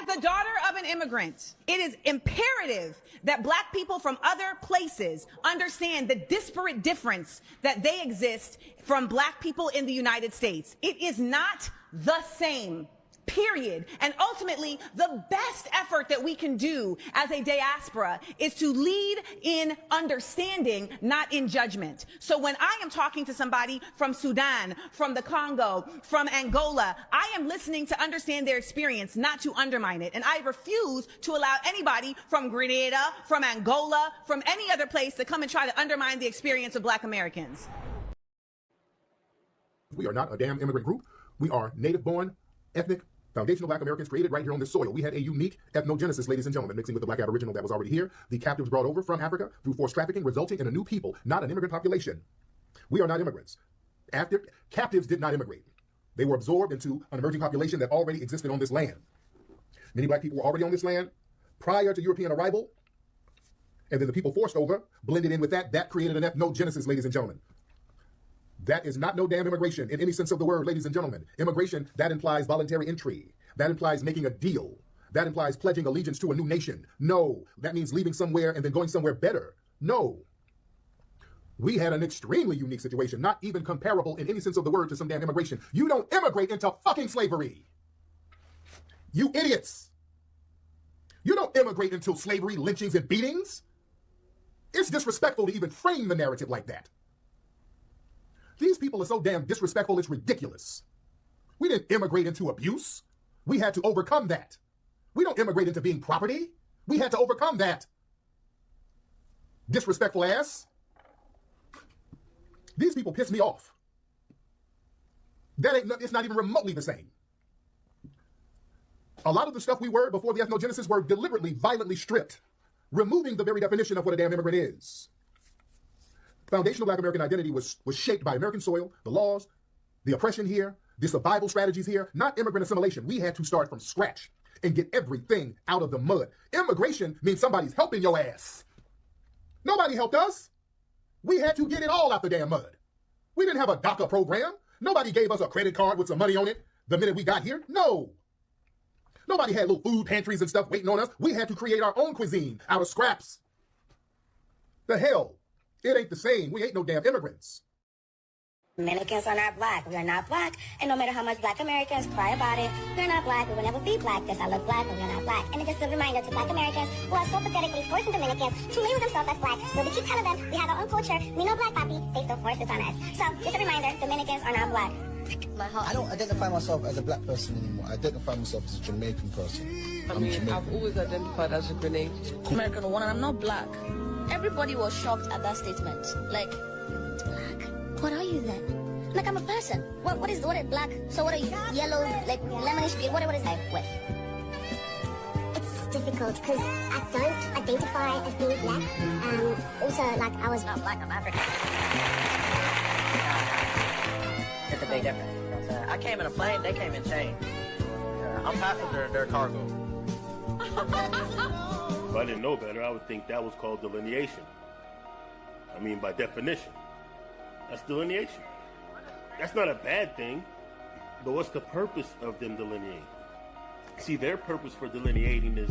the daughter of an immigrant, it is imperative that black people from other places understand the disparate difference that they exist from black people in the United States. It is not the same. Period. And ultimately, the best effort that we can do as a diaspora is to lead in understanding, not in judgment. So when I am talking to somebody from Sudan, from the Congo, from Angola, I am listening to understand their experience, not to undermine it. And I refuse to allow anybody from Grenada, from Angola, from any other place to come and try to undermine the experience of Black Americans. We are not a damn immigrant group. We are native-born, ethnic, foundational Black Americans created right here on this soil. We had a unique ethnogenesis, ladies and gentlemen, mixing with the Black Aboriginal that was already here. The captives brought over from Africa through forced trafficking, resulting in a new people, not an immigrant population. We are not immigrants. Captives did not immigrate. They were absorbed into an emerging population that already existed on this land. Many Black people were already on this land prior to European arrival, and then the people forced over, blended in with that. That created an ethnogenesis, ladies and gentlemen. That is not no damn immigration in any sense of the word, ladies and gentlemen. Immigration, that implies voluntary entry. That implies making a deal. That implies pledging allegiance to a new nation. No, that means leaving somewhere and then going somewhere better. No. We had an extremely unique situation, not even comparable in any sense of the word to some damn immigration. You don't immigrate into fucking slavery. You idiots. You don't immigrate into slavery, lynchings, and beatings. It's disrespectful to even frame the narrative like that. These people are so damn disrespectful, it's ridiculous. We didn't immigrate into abuse. We had to overcome that. We don't immigrate into being property. We had to overcome that. Disrespectful ass. These people piss me off. It's not even remotely the same. A lot of the stuff we were before the ethnogenesis were deliberately, violently stripped, removing the very definition of what a damn immigrant is. Foundational Black American identity was shaped by American soil, the laws, the oppression here, the survival strategies here, not immigrant assimilation. We had to start from scratch and get everything out of the mud. Immigration means somebody's helping your ass. Nobody helped us. We had to get it all out the damn mud. We didn't have a DACA program. Nobody gave us a credit card with some money on it the minute we got here. No. Nobody had little food pantries and stuff waiting on us. We had to create our own cuisine out of scraps. The hell? It ain't the same. We ain't no damn immigrants. Dominicans are not black. We are not black. And no matter how much Black Americans cry about it, we're not black. We will never be black. Yes, I look black, but we're not black. And it's just a reminder to Black Americans who are so pathetically forcing Dominicans to label themselves as black. But we keep telling them we have our own culture. We know black papi. They still force it on us. So just a reminder, Dominicans are not black. I don't identify myself as a black person anymore. I identify myself as a Jamaican person. I've always identified as a Grenadian. American one, and I'm not black. Everybody was shocked at that statement. Like, black? What are you then? Like, I'm a person. What is black? So what are you? Yellow, like lemonish? What is that with? It's difficult because I don't identify as being black. Also, like, I was not black, I'm African. It's a big difference. You know what I'm saying? I came in a plane, they came in chains. I'm passenger in their cargo. If I didn't know better, I would think that was called delineation. I mean, by definition, that's delineation. That's not a bad thing, but what's the purpose of them delineating? See, their purpose for delineating is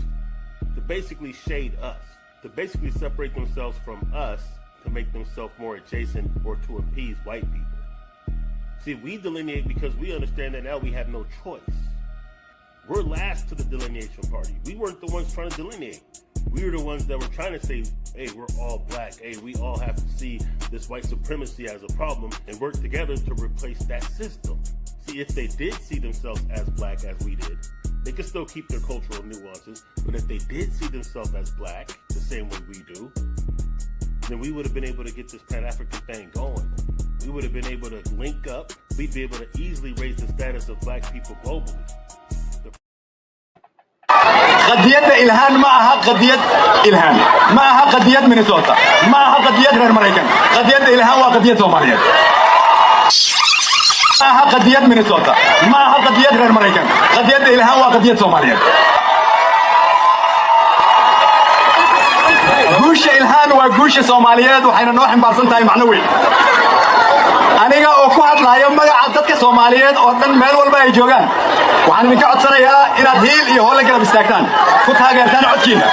to basically shade us, to basically separate themselves from us, to make themselves more adjacent or to appease white people. See, we delineate because we understand that now we have no choice. We're last to the delineation party. We weren't the ones trying to delineate. We were the ones that were trying to say, hey, we're all black. Hey, we all have to see this white supremacy as a problem and work together to replace that system. See, if they did see themselves as black as we did, they could still keep their cultural nuances. But if they did see themselves as black, the same way we do, then we would have been able to get this Pan-African thing going. We would have been able to link up. We'd be able to easily raise the status of black people globally. قضية إلهان معها قضية إلهان معها قضية مينيسوتا معها قضية غير مريكان قضية إلهان وقضية صومالية معها قضية مينيسوتا معها قضية غير مريكان قضية إلهان وقضية صومالية قوش إلهان وقوش صوماليات وحين نوح مبارسنتها معنوي aniga oo ku hadlayo magaca dadka Soomaaliyeed oo dhan meel walba ay joogaan waxaan idinka codsanayaa inaad hiil iyo hool garab istaagtaan ku taageertaan codkiina.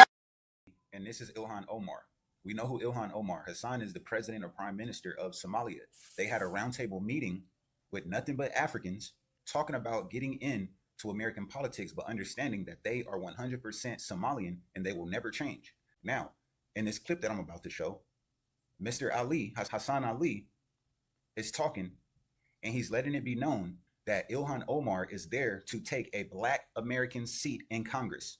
And this is Ilhan Omar. We know who Ilhan Omar. Hassan is the president or prime minister of Somalia. They had a roundtable meeting with nothing but Africans talking about getting in to American politics, but understanding that they are 100% Somalian and they will never change. Now, in this clip that I'm about to show, Mr. Ali, Hassan Ali, is talking, and he's letting it be known that Ilhan Omar is there to take a Black American seat in Congress.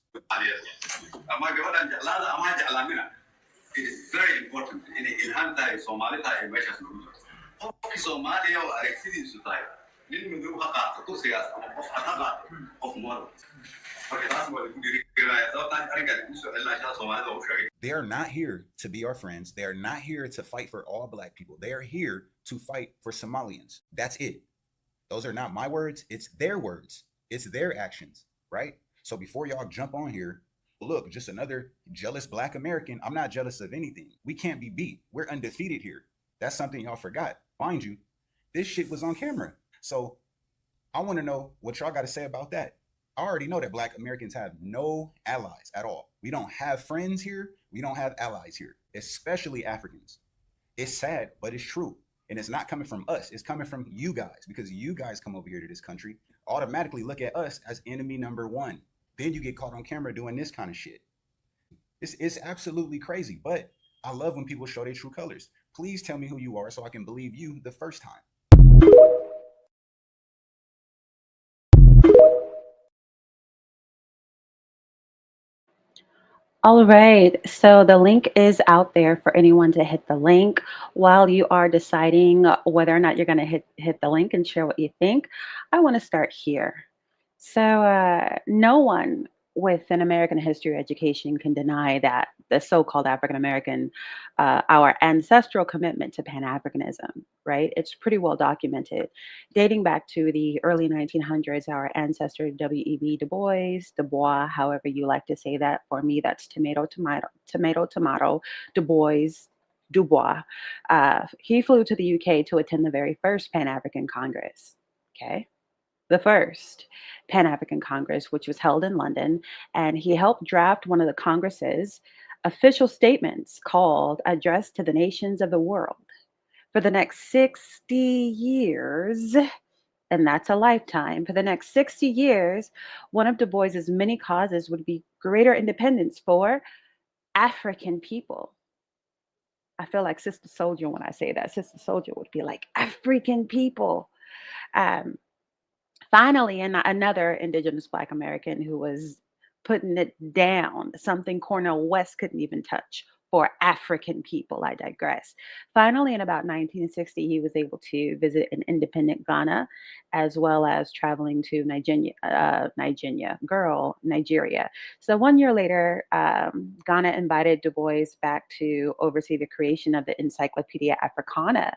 It is very important in Ilhan tahay Somali tahay meeshaas lagu jiro. Qofkii Soomaaliya oo aragtidiisu tahay nin madow ha qaato kursigaas ama qof ha qaato qof moral. Marka taas waa lagu dhiirigelinayaa sababtaan arrinkan ku soo celinaya Soomaalida oo sheegay. They are not here to be our friends. They are not here to fight for all Black people. They are here to fight for Somalians. That's it. Those are not my words. It's their words. It's their actions, right? So before y'all jump on here, look, just another jealous Black American. I'm not jealous of anything. We can't be beat. We're undefeated here. That's something y'all forgot. Mind you, this shit was on camera. So I want to know what y'all got to say about that. I already know that Black Americans have no allies at all. We don't have friends here. We don't have allies here, especially Africans. It's sad, but it's true. And it's not coming from us. It's coming from you guys, because you guys come over here to this country, automatically look at us as enemy number one. Then you get caught on camera doing this kind of shit. It's absolutely crazy, but I love when people show their true colors. Please tell me who you are so I can believe you the first time. All right, so the link is out there for anyone to hit the link. While you are deciding whether or not you're going to hit the link and share what you think, I want to start here. So no one with an American history education can deny that the so-called African American, our ancestral commitment to Pan-Africanism, right? It's pretty well documented. Dating back to the early 1900s, our ancestor W.E.B. Du Bois, however you like to say that. For me, that's tomato, Du Bois. He flew to the UK to attend the very first Pan-African Congress, okay? The first Pan-African Congress, which was held in London, and he helped draft one of the Congress's official statements called Address to the Nations of the World. For the next 60 years, and that's a lifetime, for the next 60 years, one of Du Bois's many causes would be greater independence for African people. I feel like Sister Soldier when I say that. Sister Soldier would be like, African people. Finally, another indigenous Black American who was putting it down, something Cornel West couldn't even touch for African people. I digress. Finally, in about 1960, he was able to visit an independent Ghana, as well as traveling to Nigeria. So 1 year later, Ghana invited Du Bois back to oversee the creation of the Encyclopedia Africana.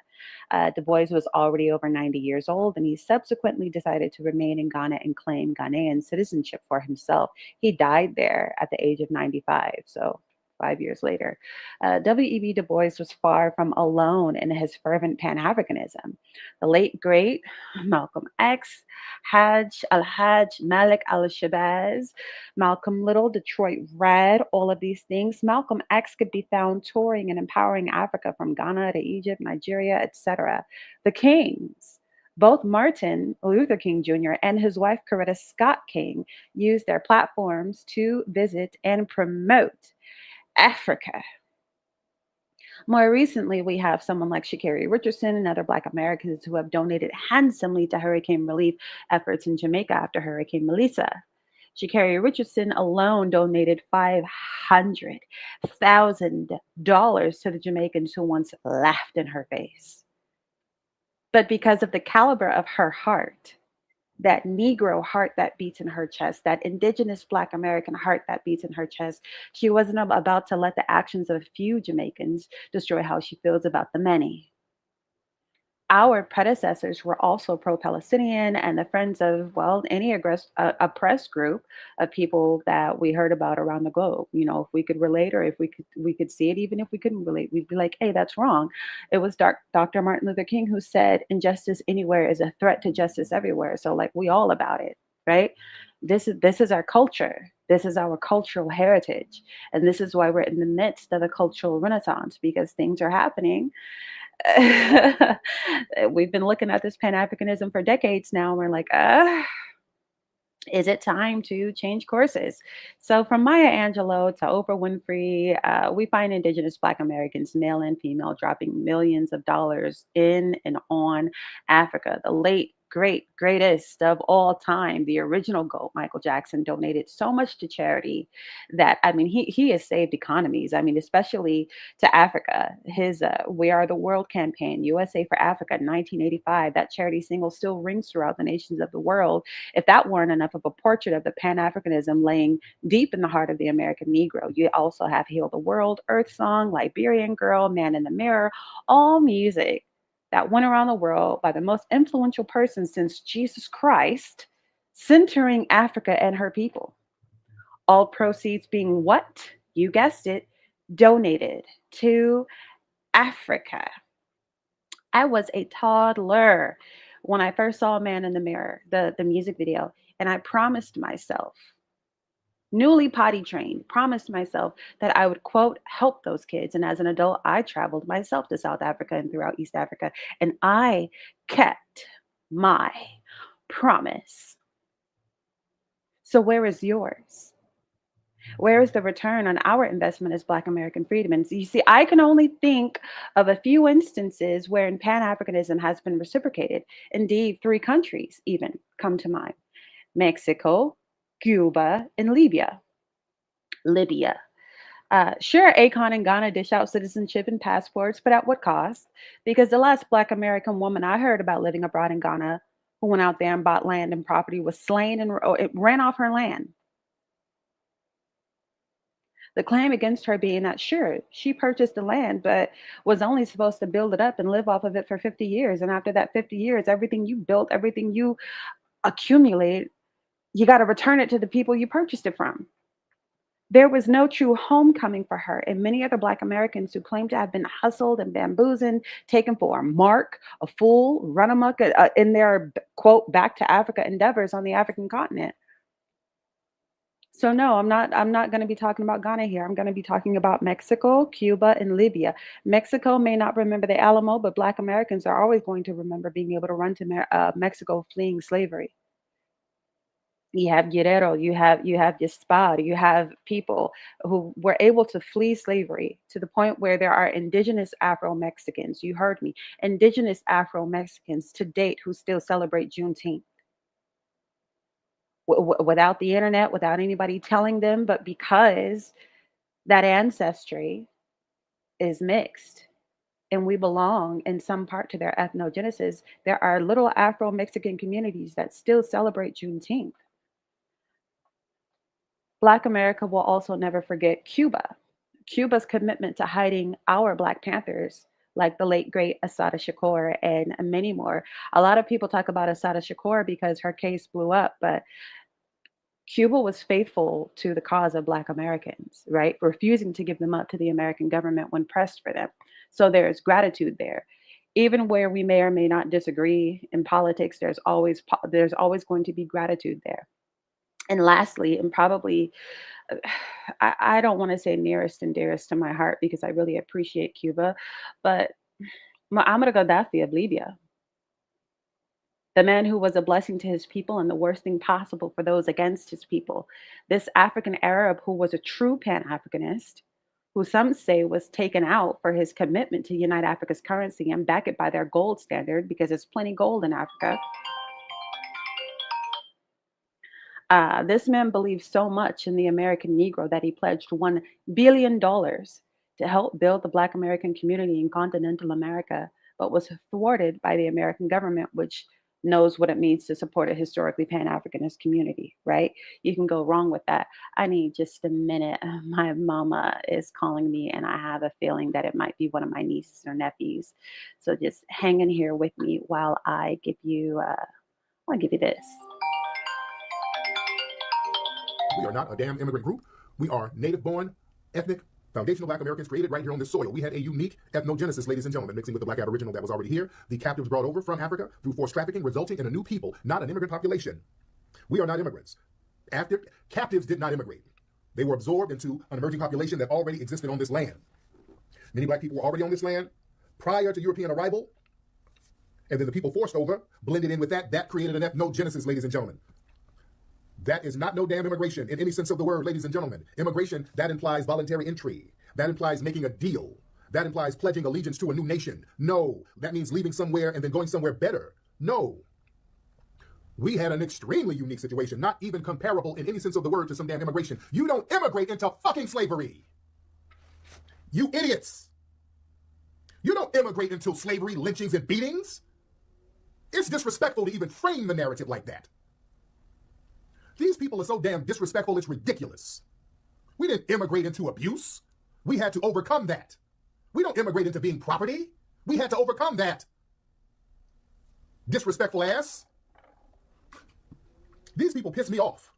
Du Bois was already over 90 years old, and he subsequently decided to remain in Ghana and claim Ghanaian citizenship for himself. He died there at the age of 95, so 5 years later. W.E.B. Du Bois was far from alone in his fervent Pan-Africanism. The late, great Malcolm X, Al-Hajj Malik al-Shabazz, Malcolm Little, Detroit Red, all of these things. Malcolm X could be found touring and empowering Africa from Ghana to Egypt, Nigeria, etc. The Kings, both Martin Luther King Jr. and his wife Coretta Scott King, used their platforms to visit and promote Africa. More recently, we have someone like Sha'Carri Richardson and other Black Americans who have donated handsomely to hurricane relief efforts in Jamaica after Hurricane Melissa. Sha'Carri Richardson alone donated $500,000 to the Jamaicans who once laughed in her face. But because of the caliber of her heart, that Negro heart that beats in her chest, that indigenous Black American heart that beats in her chest, she wasn't about to let the actions of a few Jamaicans destroy how she feels about the many. our predecessors were also pro-Palestinian and the friends of, well, any oppressed group of people that we heard about around the globe. You know, if we could relate, or if we could see it, even if we couldn't relate, we'd be like, hey, that's wrong. It was Dr. Martin Luther King who said, injustice anywhere is a threat to justice everywhere. So like, we all about it, right? This is our culture. This is our cultural heritage. And this is why we're in the midst of a cultural renaissance, because things are happening. We've been looking at this Pan-Africanism for decades now, and we're like, is it time to change courses? So from Maya Angelou to Oprah Winfrey, we find Indigenous Black Americans, male and female, dropping millions of dollars in and on Africa. The late, greatest of all time, the original GOAT, Michael Jackson, donated so much to charity that, I mean, he has saved economies. I mean, especially to Africa. His We Are the World campaign, USA for Africa, 1985, that charity single still rings throughout the nations of the world. If that weren't enough of a portrait of the Pan-Africanism laying deep in the heart of the American Negro, you also have Heal the World, Earth Song, Liberian Girl, Man in the Mirror, all music that went around the world by the most influential person since Jesus Christ, centering Africa and her people. All proceeds being what? You guessed it, donated to Africa. I was a toddler when I first saw Man in the Mirror, the music video, and I promised myself, newly potty trained, promised myself that I would, quote, help those kids. And as an adult, I traveled myself to South Africa and throughout East Africa, and I kept my promise. So where is yours? Where is the return on our investment as Black American freedmen? So you see, I can only think of a few instances wherein Pan-Africanism has been reciprocated. Indeed, 3 countries even come to mind: Mexico, Cuba, and Libya. Sure, Akon and Ghana dish out citizenship and passports, but at what cost? Because the last Black American woman I heard about living abroad in Ghana, who went out there and bought land and property, was slain and it ran off her land. The claim against her being that, sure, she purchased the land, but was only supposed to build it up and live off of it for 50 years. And after that 50 years, everything you built, everything you accumulated, you got to return it to the people you purchased it from. There was no true homecoming for her and many other Black Americans who claim to have been hustled and bamboozled, taken for a mark, a fool, run amok in their, quote, back to Africa endeavors on the African continent. So no, I'm not going to be talking about Ghana here. I'm going to be talking about Mexico, Cuba, and Libya. Mexico may not remember the Alamo, but Black Americans are always going to remember being able to run to Mexico fleeing slavery. You have Guerrero, you have Dispar, you have people who were able to flee slavery to the point where there are indigenous Afro-Mexicans, you heard me, indigenous Afro-Mexicans to date who still celebrate Juneteenth. Without the internet, without anybody telling them, but because that ancestry is mixed and we belong in some part to their ethnogenesis, there are little Afro-Mexican communities that still celebrate Juneteenth. Black America will also never forget Cuba. Cuba's commitment to hiding our Black Panthers, like the late, great Assata Shakur and many more. A lot of people talk about Assata Shakur because her case blew up, but Cuba was faithful to the cause of Black Americans, right? Refusing to give them up to the American government when pressed for them. So there's gratitude there. Even where we may or may not disagree in politics, there's always going to be gratitude there. And lastly, and probably, I don't want to say nearest and dearest to my heart because I really appreciate Cuba, but Muammar Gaddafi of Libya, the man who was a blessing to his people and the worst thing possible for those against his people. This African Arab who was a true Pan-Africanist, who some say was taken out for his commitment to unite Africa's currency and back it by their gold standard because there's plenty gold in Africa. This man believed so much in the American Negro that he pledged $1 billion to help build the Black American community in continental America, but was thwarted by the American government, which knows what it means to support a historically Pan-Africanist community, right? You can go wrong with that. I need just a minute. My mama is calling me, and I have a feeling that it might be one of my nieces or nephews. So just hang in here with me while I give you, I'll give you this. We are not a damn immigrant group. We are native-born, ethnic, foundational Black Americans created right here on this soil. We had a unique ethnogenesis, ladies and gentlemen, mixing with the Black Aboriginal that was already here. The captives brought over from Africa through forced trafficking, resulting in a new people, not an immigrant population. We are not immigrants. Captives did not immigrate. They were absorbed into an emerging population that already existed on this land. Many Black people were already on this land prior to European arrival, and then the people forced over, blended in with that. That created an ethnogenesis, ladies and gentlemen. That is not no damn immigration in any sense of the word, ladies and gentlemen. Immigration, that implies voluntary entry. That implies making a deal. That implies pledging allegiance to a new nation. No, that means leaving somewhere and then going somewhere better. No. We had an extremely unique situation, not even comparable in any sense of the word to some damn immigration. You don't immigrate into fucking slavery. You idiots. You don't immigrate into slavery, lynchings, and beatings. It's disrespectful to even frame the narrative like that. These people are so damn disrespectful, it's ridiculous. We didn't immigrate into abuse. We had to overcome that. We don't immigrate into being property. We had to overcome that. Disrespectful ass. These people piss me off.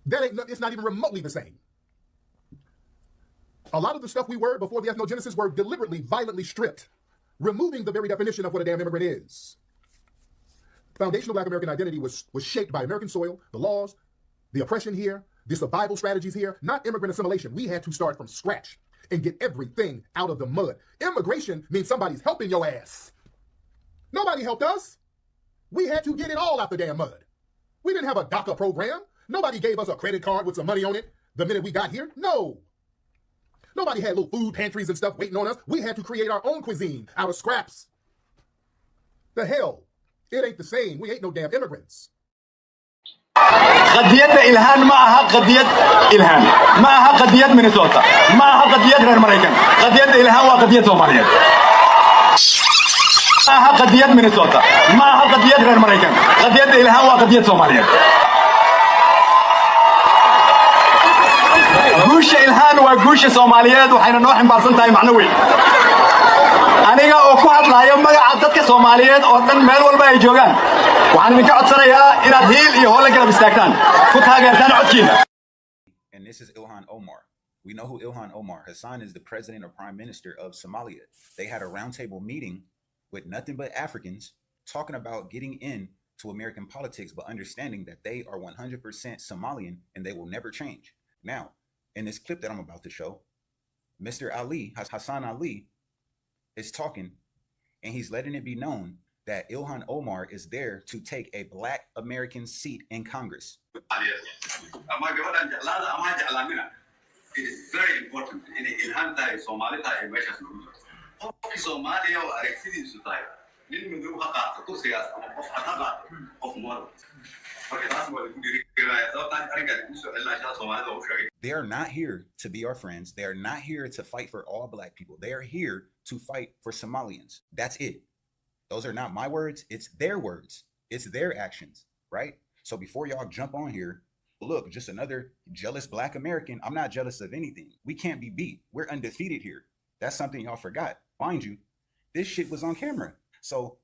It's not even remotely the same. A lot of the stuff we were before the ethnogenesis were deliberately, violently stripped, removing the very definition of what a damn immigrant is. Foundational Black American identity was shaped by American soil, the laws, the oppression here, the survival strategies here, not immigrant assimilation. We had to start from scratch and get everything out of the mud. Immigration means somebody's helping your ass. Nobody helped us. We had to get it all out the damn mud. We didn't have a DACA program. Nobody gave us a credit card with some money on it the minute we got here. No. Nobody had little food pantries and stuff waiting on us. We had to create our own cuisine out of scraps. The hell? It ain't the same. We ain't no damn immigrants. قضية إلهان معها قضية إلهان معها قضية مينيسوتا معها قضية غير مريكان قضية إلهان وقضية صوماليا معها قضية مينيسوتا معها قضية غير مريكان قضية إلهان وقضية صوماليا جوش إلهان وجوش صوماليات وحين نروح نبارسن تاي معنوي aniga oo ku hadlayo magaca dadka Soomaaliyeed oo dhan meel walba ay joogaan waxaan idinka codsanayaa inaad heel iyo hool garab istaagtaan ku taageertaan codkiina. And this is Ilhan Omar. We know who Ilhan Omar. Hassan is the president or prime minister of Somalia. They had a roundtable meeting with nothing but Africans talking about getting in to American politics, but understanding that they are 100% Somalian and they will never change. Now, in this clip that I'm about to show, Mr. Ali, Hassan Ali, is talking, and he's letting it be known that Ilhan Omar is there to take a Black American seat in Congress. It is very important in Ilhan tayo Somali tayo meesha sunudo. Qofkii Soomaaliya oo aragtidiisu tahay nin madow ha qaato kursigaas ama qof ha qaato qof moor. They are not here to be our friends. They are not here to fight for all Black people. They are here to fight for Somalians. That's it. Those are not my words. It's their words. It's their actions, right? So before y'all jump on here, look, just another jealous Black American. I'm not jealous of anything. We can't be beat. We're undefeated here. That's something y'all forgot. Mind you, this shit was on camera. So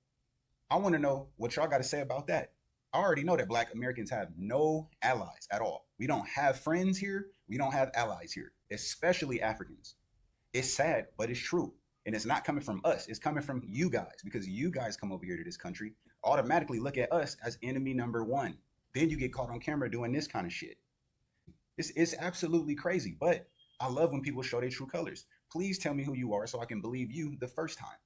I want to know what y'all got to say about that. I already know that Black Americans have no allies at all. We don't have friends here. We don't have allies here, especially Africans. It's sad, but it's true. And it's not coming from us. It's coming from you guys, because you guys come over here to this country, automatically look at us as enemy number one. Then you get caught on camera doing this kind of shit. It's absolutely crazy, but I love when people show their true colors. Please tell me who you are so I can believe you the first time.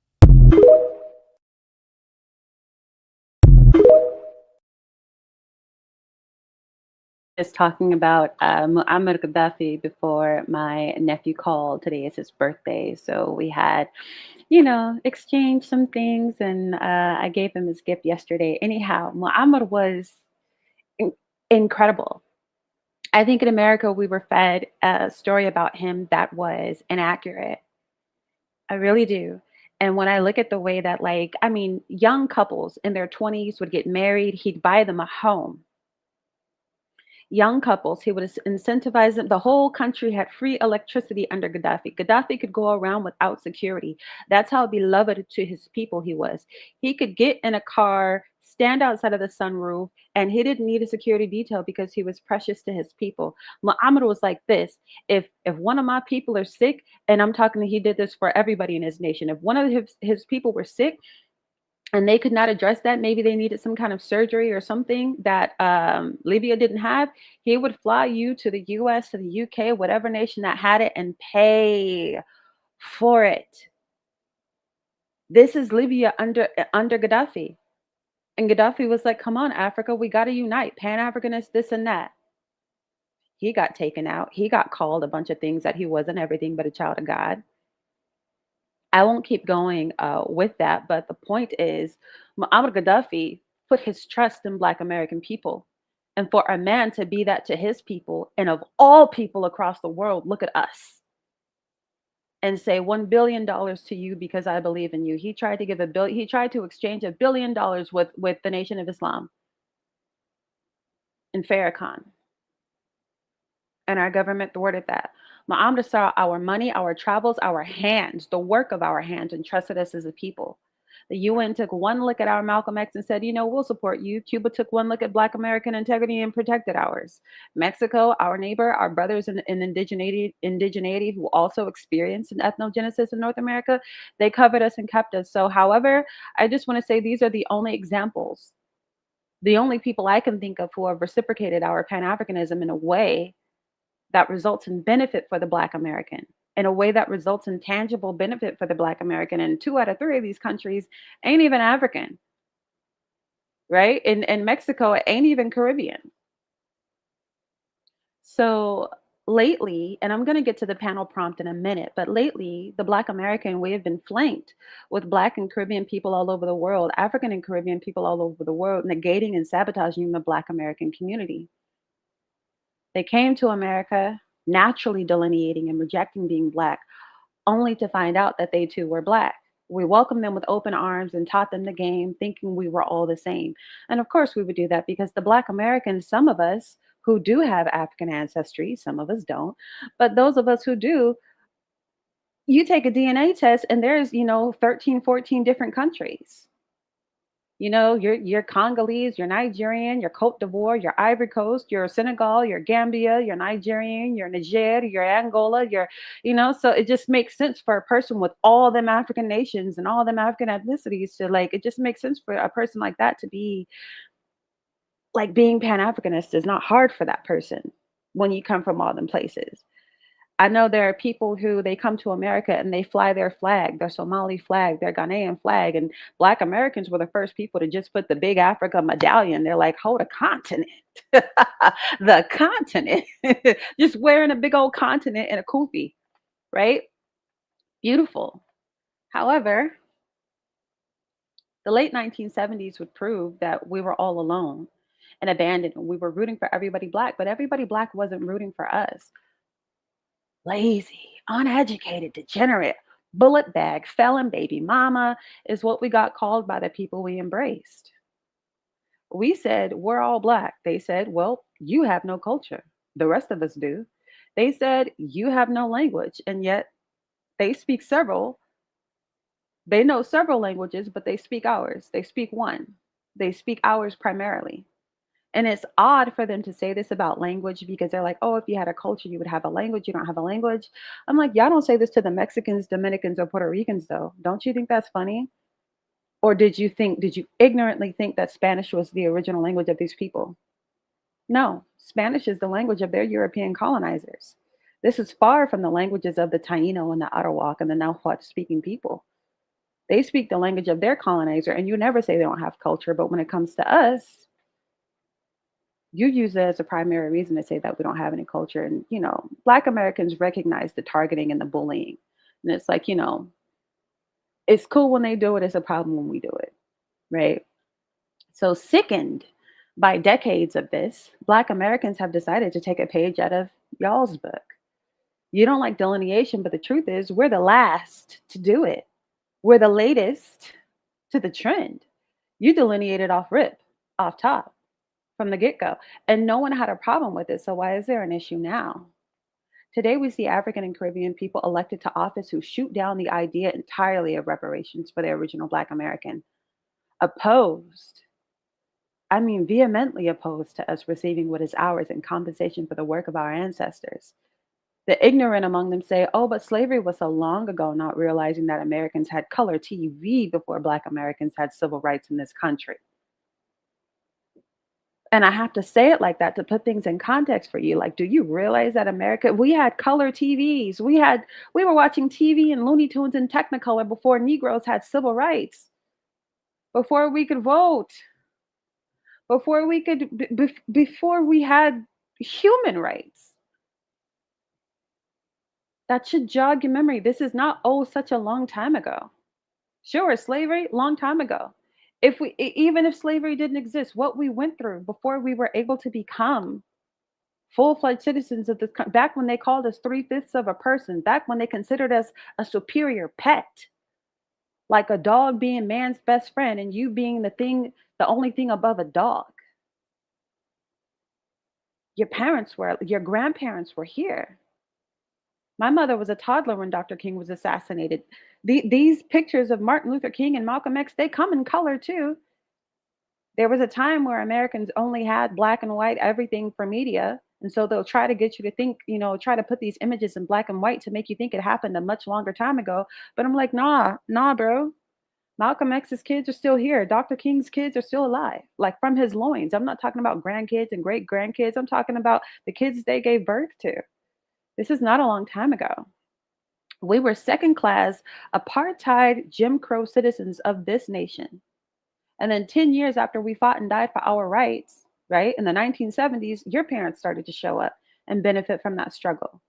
Just talking about Muammar Gaddafi before my nephew called. Today is his birthday, so we had, exchanged some things, and I gave him his gift yesterday. Anyhow, Muammar was incredible. I think in America we were fed a story about him that was inaccurate. I really do. And when I look at the way that, like, I mean, young couples in their 20s would get married, he'd buy them a home. Young couples, he would incentivize them. The whole country had free electricity under Gaddafi. Gaddafi could go around without security. That's how beloved to his people he was. He could get in a car, stand outside of the sunroof, and he didn't need a security detail because he was precious to his people. Muhammad was like this. If one of my people are sick, and I'm talking, he did this for everybody in his nation. If one of his people were sick, and they could not address that, maybe they needed some kind of surgery or something that Libya didn't have, he would fly you to the US, to the UK, whatever nation that had it, and pay for it. This is Libya under Gaddafi. And Gaddafi was like, come on, Africa, we got to unite. Pan-Africanists, this and that. He got taken out. He got called a bunch of things that he wasn't everything but a child of God. I won't keep going with that, but the point is, Muammar Gaddafi put his trust in Black American people. And for a man to be that to his people, and of all people across the world, look at us, and say $1 billion to you because I believe in you. He tried to give he tried to exchange $1 billion with the Nation of Islam in Farrakhan. And our government thwarted that. Muhammad saw our money, our travels, our hands, the work of our hands, and trusted us as a people. The UN took one look at our Malcolm X and said, you know, we'll support you. Cuba took one look at Black American integrity and protected ours. Mexico, our neighbor, our brothers in indigeneity who also experienced an ethnogenesis in North America, they covered us and kept us. So, however, I just want to say these are the only examples, the only people I can think of who have reciprocated our Pan-Africanism in a way that results in benefit for the Black American, in a way that results in tangible benefit for the Black American. And 2 out of 3 of these countries ain't even African, right? In Mexico, it ain't even Caribbean. So lately, and I'm going to get to the panel prompt in a minute, but lately, the Black American, we have been flanked with Black and Caribbean people all over the world, African and Caribbean people all over the world, negating and sabotaging the Black American community. They came to America naturally delineating and rejecting being Black, only to find out that they too were Black. We welcomed them with open arms and taught them the game, thinking we were all the same. And of course, we would do that because the Black Americans, some of us who do have African ancestry, some of us don't, but those of us who do, you take a DNA test and there's, 13, 14 different countries. You're Congolese, you're Nigerian, you're Cote d'Ivoire, you're Ivory Coast, you're Senegal, you're Gambia, you're Nigerian, you're Niger, you're Angola, so it just makes sense for a person with all them African nations and all them African ethnicities to it just makes sense for a person like that to be like being Pan-Africanist is not hard for that person when you come from all them places. I know there are people who they come to America and they fly their flag, their Somali flag, their Ghanaian flag, and Black Americans were the first people to just put the big Africa medallion. They're like, hold a continent, the continent, just wearing a big old continent in a kufi, right? Beautiful. However, the late 1970s would prove that we were all alone and abandoned. We were rooting for everybody Black, but everybody Black wasn't rooting for us. Lazy, uneducated, degenerate, bullet bag, felon baby mama is what we got called by the people we embraced. We said, we're all Black. They said, well, you have no culture. The rest of us do. They said, you have no language. And yet they speak several. They know several languages, but they speak ours. They speak one. They speak ours primarily. And it's odd for them to say this about language because they're like, oh, if you had a culture, you would have a language. You don't have a language. I'm like, y'all don't say this to the Mexicans, Dominicans, or Puerto Ricans, though. Don't you think that's funny? Or did you ignorantly think that Spanish was the original language of these people? No, Spanish is the language of their European colonizers. This is far from the languages of the Taino and the Arawak and the Nahuatl speaking people. They speak the language of their colonizer, and you never say they don't have culture. But when it comes to us, you use it as a primary reason to say that we don't have any culture. And, Black Americans recognize the targeting and the bullying. And it's like, it's cool when they do it. It's a problem when we do it, right? So sickened by decades of this, Black Americans have decided to take a page out of y'all's book. You don't like delineation, but the truth is we're the last to do it. we're the latest to the trend. You delineated off rip, off top, from the get-go, and no one had a problem with it. So why is there an issue now? Today, we see African and Caribbean people elected to office who shoot down the idea entirely of reparations for the original Black American. Opposed, I mean vehemently opposed to us receiving what is ours in compensation for the work of our ancestors. The ignorant among them say, oh, but slavery was so long ago, not realizing that Americans had color TV before Black Americans had civil rights in this country. And I have to say it like that to put things in context for you. Like, do you realize that America, we had color TVs. We were watching TV and Looney Tunes in Technicolor before Negroes had civil rights, before we could vote, before we could, before we had human rights. That should jog your memory. This is not, oh, such a long time ago. Sure, slavery, long time ago. Even if slavery didn't exist, what we went through before we were able to become full-fledged citizens of this country, back when they called us 3/5 of a person, back when they considered us a superior pet, like a dog being man's best friend and you being the only thing above a dog. Your grandparents were here. My mother was a toddler when Dr. King was assassinated. These pictures of Martin Luther King and Malcolm X, they come in color too. There was a time where Americans only had black and white everything for media. And so they'll try to get you to think, try to put these images in black and white to make you think it happened a much longer time ago. But I'm like, nah, bro. Malcolm X's kids are still here. Dr. King's kids are still alive, like from his loins. I'm not talking about grandkids and great grandkids. I'm talking about the kids they gave birth to. This is not a long time ago. We were second-class, apartheid, Jim Crow citizens of this nation. And then 10 years after we fought and died for our rights, right, in the 1970s, your parents started to show up and benefit from that struggle.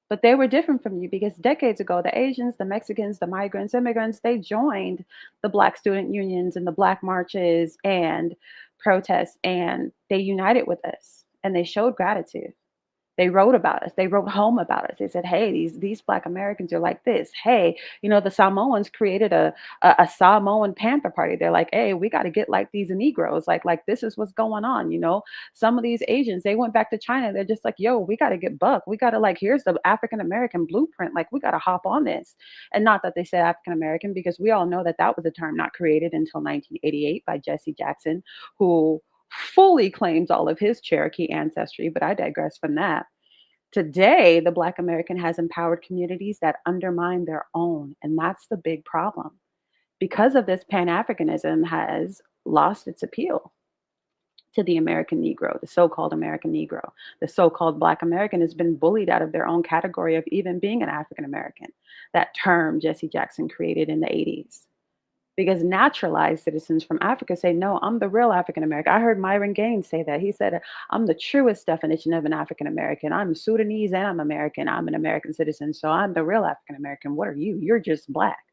But they were different from you because decades ago, the Asians, the Mexicans, the migrants, immigrants, they joined the Black student unions and the Black marches and protests, and they united with us and they showed gratitude. They wrote about us. They wrote home about us. They said, hey, these Black Americans are like this. Hey, the Samoans created a Samoan Panther Party. They're like, hey, we got to get like these Negroes. Like this is what's going on. Some of these Asians, they went back to China. They're just like, yo, we got to get buck. We got to here's the African American blueprint. Like we got to hop on this. And not that they said African American, because we all know that was a term not created until 1988 by Jesse Jackson, who fully claims all of his Cherokee ancestry, but I digress from that. Today, the Black American has empowered communities that undermine their own, and that's the big problem. Because of this, Pan-Africanism has lost its appeal to the American Negro, the so-called American Negro. The so-called Black American has been bullied out of their own category of even being an African American, that term Jesse Jackson created in the 80s. Because naturalized citizens from Africa say, no, I'm the real African American. I heard Myron Gaines say that. He said, I'm the truest definition of an African American. I'm Sudanese and I'm American. I'm an American citizen. So I'm the real African American. What are you? You're just Black,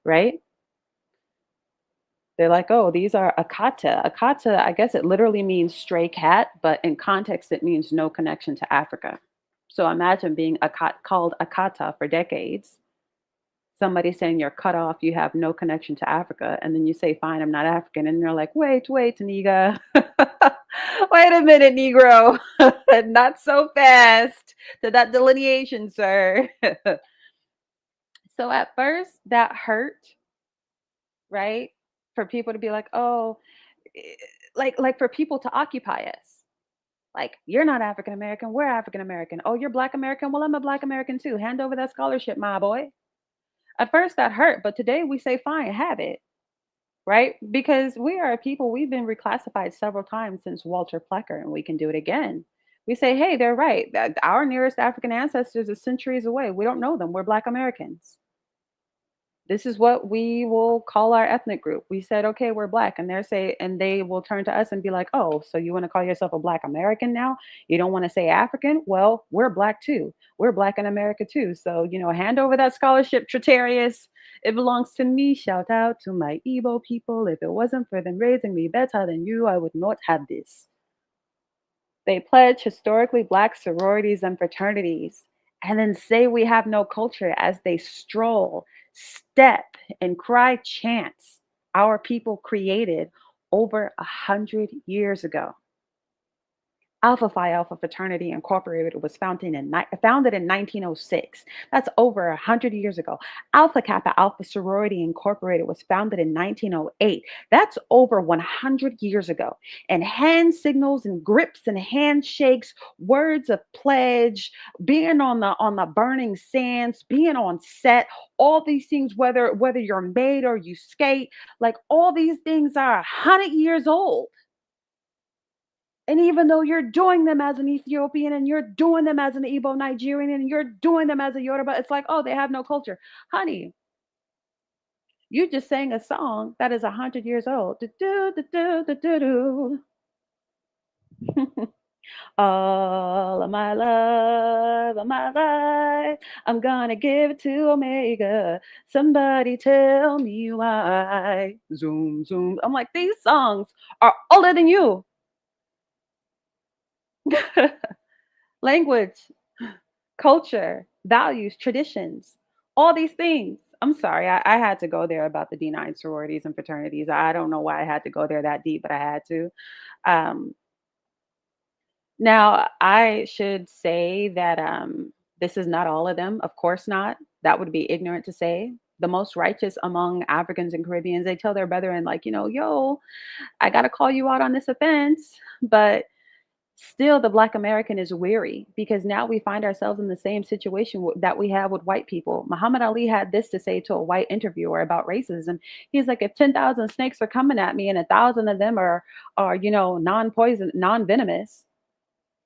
right? They're like, oh, these are Akata. Akata, I guess it literally means stray cat, but in context, it means no connection to Africa. So imagine being called Akata for decades. Somebody saying you're cut off, you have no connection to Africa, and then you say, fine, I'm not African. And they're like, wait, nigga. Wait a minute, Negro. Not so fast to that delineation, sir. So at first, that hurt, right? For people to be like, oh, like for people to occupy us. Like, you're not African American, we're African American. Oh, you're Black American? Well, I'm a Black American too. Hand over that scholarship, my boy. At first that hurt, but today we say, fine, have it, right? Because we are a people, we've been reclassified several times since Walter Plecker, and we can do it again. We say, hey, they're right. Our nearest African ancestors are centuries away. We don't know them. We're Black Americans. This is what we will call our ethnic group. We said, okay, we're Black. And they will turn to us and be like, oh, so you want to call yourself a Black American now? You don't want to say African? Well, we're Black too. We're Black in America too. So, hand over that scholarship, Tritarius. It belongs to me. Shout out to my Igbo people. If it wasn't for them raising me better than you, I would not have this. They pledge historically Black sororities and fraternities, and then say we have no culture as they stroll step and cry chants our people created over 100 years ago. Alpha Phi Alpha Fraternity Incorporated was founded in 1906. That's over 100 years ago. Alpha Kappa Alpha Sorority Incorporated was founded in 1908. That's over 100 years ago. And hand signals and grips and handshakes, words of pledge, being on the burning sands, being on set, all these things, whether you're maid or you skate, like all these things are 100 years old. And even though you're doing them as an Ethiopian and you're doing them as an Igbo Nigerian and you're doing them as a Yoruba, it's like, oh, they have no culture. Honey, you just sang a song that is 100 years old. All of my love, of my life, I'm gonna give it to Omega. Somebody tell me why. Zoom, zoom. I'm like, these songs are older than you. Language, culture, values, traditions, all these things. I'm sorry, I had to go there about the D9 sororities and fraternities. I don't know why I had to go there that deep, but I had to. Now, I should say that this is not all of them. Of course not. That would be ignorant to say. The most righteous among Africans and Caribbeans, they tell their brethren, like, yo, I got to call you out on this offense. But still, the Black American is weary because now we find ourselves in the same situation that we have with white people. Muhammad Ali had this to say to a white interviewer about racism. He's like, if 10,000 snakes are coming at me and 1,000 of them are non-poison, non-venomous,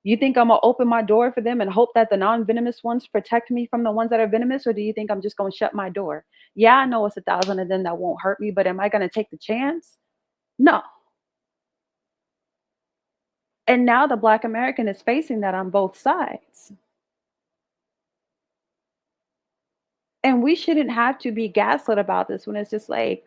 you think I'm gonna open my door for them and hope that the non-venomous ones protect me from the ones that are venomous, or do you think I'm just gonna shut my door? Yeah, I know it's 1,000 of them that won't hurt me, but am I gonna take the chance? No. And now the Black American is facing that on both sides. And we shouldn't have to be gaslit about this when it's just like,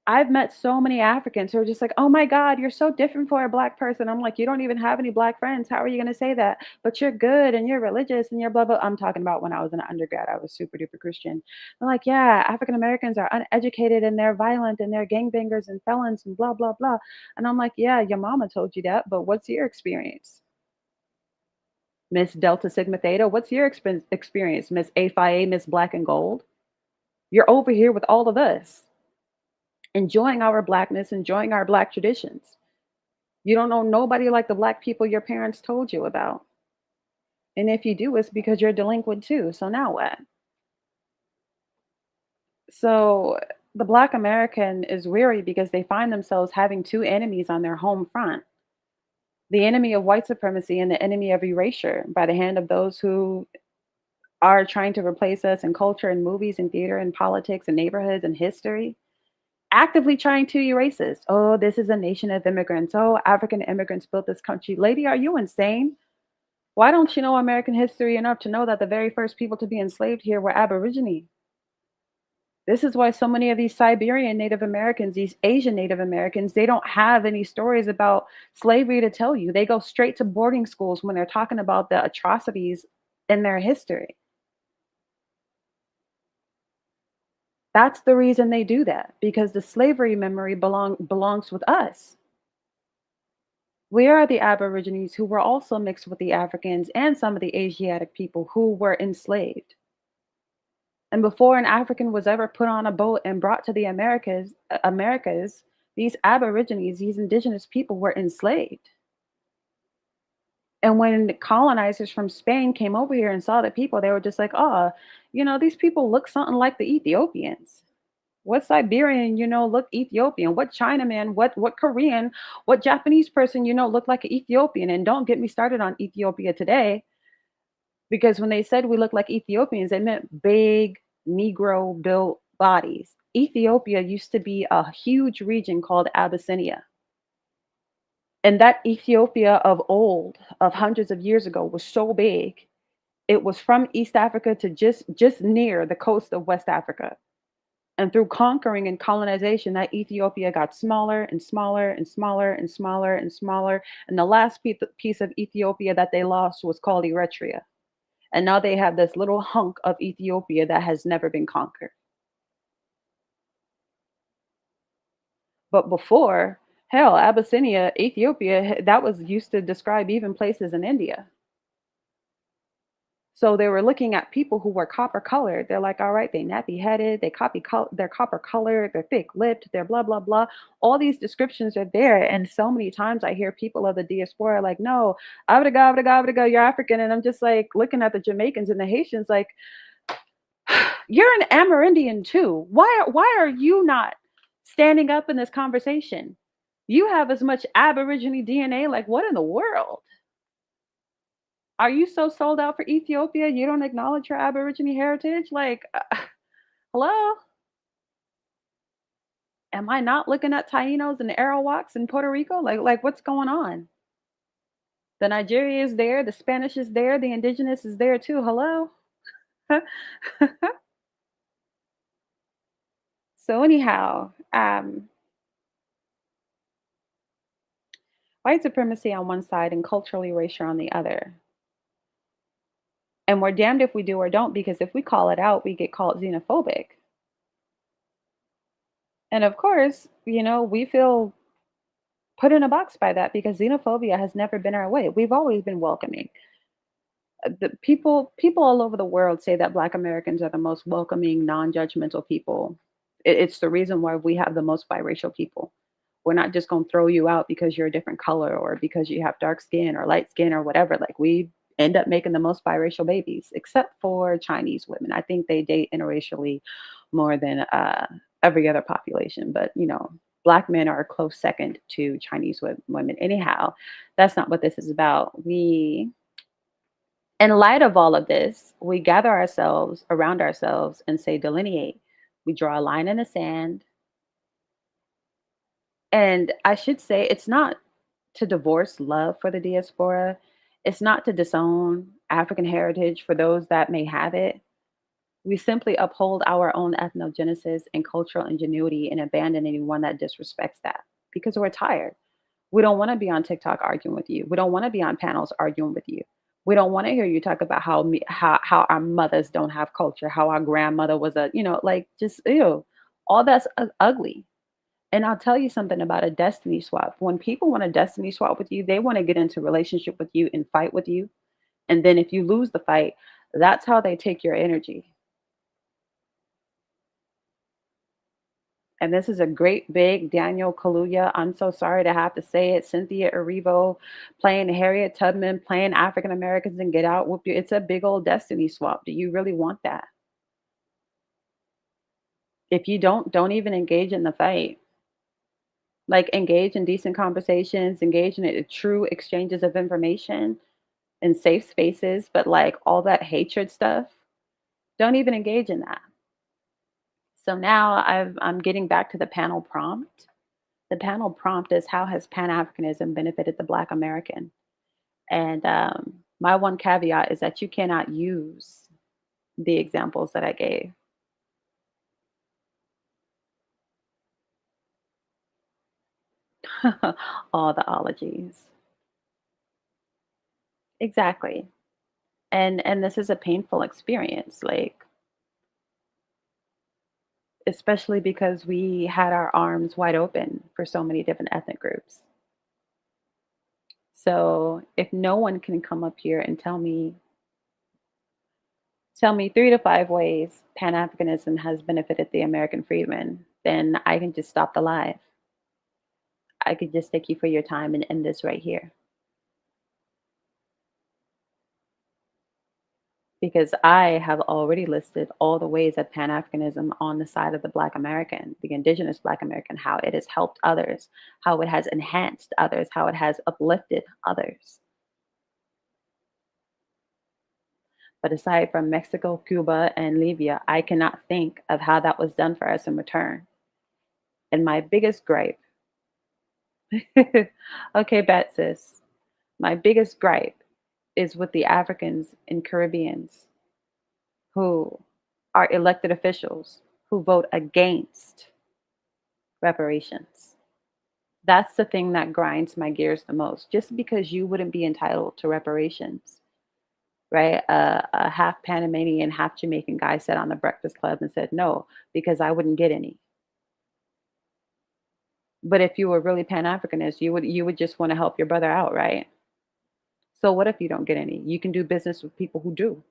I've met so many Africans who are just like, oh my God, you're so different for a Black person. I'm like, you don't even have any Black friends. How are you going to say that? But you're good and you're religious and you're blah, blah. I'm talking about when I was an undergrad, I was super duper Christian. I'm like, yeah, African Americans are uneducated and they're violent and they're gangbangers and felons and blah, blah, blah. And I'm like, yeah, your mama told you that, but what's your experience? Miss Delta Sigma Theta, what's your experience? Miss A Phi A, Miss Black and Gold? You're over here with all of us, enjoying our Blackness, enjoying our Black traditions. You don't know nobody like the Black people your parents told you about. And if you do, it's because you're delinquent too. So now what? So the Black American is weary because they find themselves having two enemies on their home front: the enemy of white supremacy and the enemy of erasure by the hand of those who are trying to replace us in culture and movies and theater and politics and neighborhoods and history, actively trying to erase us. Oh, this is a nation of immigrants. Oh, African immigrants built this country. Lady, are you insane? Why don't you know American history enough to know that the very first people to be enslaved here were Aborigine? This is why so many of these Siberian Native Americans, these Asian Native Americans, they don't have any stories about slavery to tell you. They go straight to boarding schools when they're talking about the atrocities in their history. That's the reason they do that, because the slavery memory belongs with us. We are the Aborigines who were also mixed with the Africans and some of the Asiatic people who were enslaved. And before an African was ever put on a boat and brought to the Americas, these Aborigines, these indigenous people were enslaved. And when the colonizers from Spain came over here and saw the people, they were just like, oh, these people look something like the Ethiopians. What Siberian, look Ethiopian? What Chinaman, what Korean, what Japanese person, look like an Ethiopian? And don't get me started on Ethiopia today, because when they said we look like Ethiopians, they meant big Negro built bodies. Ethiopia used to be a huge region called Abyssinia. And that Ethiopia of old, of hundreds of years ago, was so big, it was from East Africa to just near the coast of West Africa. And through conquering and colonization, that Ethiopia got smaller and smaller and smaller and smaller and smaller. And the last piece of Ethiopia that they lost was called Eritrea. And now they have this little hunk of Ethiopia that has never been conquered. But before, hell, Abyssinia, Ethiopia, that was used to describe even places in India. So they were looking at people who were copper colored. They're like, all right, they nappy headed, they're copper colored, they're thick lipped, they're blah blah blah. All these descriptions are there, and so many times I hear people of the diaspora like, no, Abdaga, you're African, and I'm just like looking at the Jamaicans and the Haitians like, you're an Amerindian too. Why are you not standing up in this conversation? You have as much Aborigine DNA. Like, what in the world? Are you so sold out for Ethiopia you don't acknowledge your Aborigine heritage? Like, hello? Am I not looking at Tainos and Arawaks in Puerto Rico? Like what's going on? The Nigeria is there, the Spanish is there, the indigenous is there too. Hello? So anyhow, white supremacy on one side and cultural erasure on the other. And we're damned if we do or don't, because if we call it out, we get called xenophobic. And of course, we feel put in a box by that because xenophobia has never been our way. We've always been welcoming. The people all over the world say that Black Americans are the most welcoming, non-judgmental people. It's the reason why we have the most biracial people. We're not just going to throw you out because you're a different color or because you have dark skin or light skin or whatever. Like, we end up making the most biracial babies, except for Chinese women. I think they date interracially more than every other population. But, Black men are a close second to Chinese women. Anyhow, that's not what this is about. In light of all of this, we gather ourselves around ourselves and say, delineate. We draw a line in the sand. And I should say, it's not to divorce love for the diaspora. It's not to disown African heritage for those that may have it. We simply uphold our own ethnogenesis and cultural ingenuity and abandon anyone that disrespects that, because we're tired. We don't want to be on TikTok arguing with you. We don't want to be on panels arguing with you. We don't want to hear you talk about how our mothers don't have culture, how our grandmother was just ew. All that's ugly. And I'll tell you something about a destiny swap. When people want a destiny swap with you, they want to get into relationship with you and fight with you. And then if you lose the fight, that's how they take your energy. And this is a great big Daniel Kaluuya, I'm so sorry to have to say it, Cynthia Erivo playing Harriet Tubman, playing African Americans and Get Out. Whoop you. It's a big old destiny swap. Do you really want that? If you don't even engage in the fight. Like, engage in decent conversations, engage in true exchanges of information in safe spaces, but like all that hatred stuff, don't even engage in that. So now I'm getting back to the panel prompt. The panel prompt is, how has Pan-Africanism benefited the Black American? And my one caveat is that you cannot use the examples that I gave. All the ologies. Exactly. And this is a painful experience, like, especially because we had our arms wide open for so many different ethnic groups. So if no one can come up here and tell me 3 to 5 ways Pan-Africanism has benefited the American freedmen, then I can just stop the live. I could just thank you for your time and end this right here. Because I have already listed all the ways that Pan-Africanism on the side of the Black American, the indigenous Black American, how it has helped others, how it has enhanced others, how it has uplifted others. But aside from Mexico, Cuba, and Libya, I cannot think of how that was done for us in return. And my biggest gripe, okay, bet sis, my biggest gripe is with the Africans and Caribbeans who are elected officials who vote against reparations. That's the thing that grinds my gears the most. Just because you wouldn't be entitled to reparations, right? A half Panamanian, half Jamaican guy sat on the Breakfast Club and said, no, because I wouldn't get any. But if you were really Pan-Africanist, you would just want to help your brother out, right? So what if you don't get any? You can do business with people who do.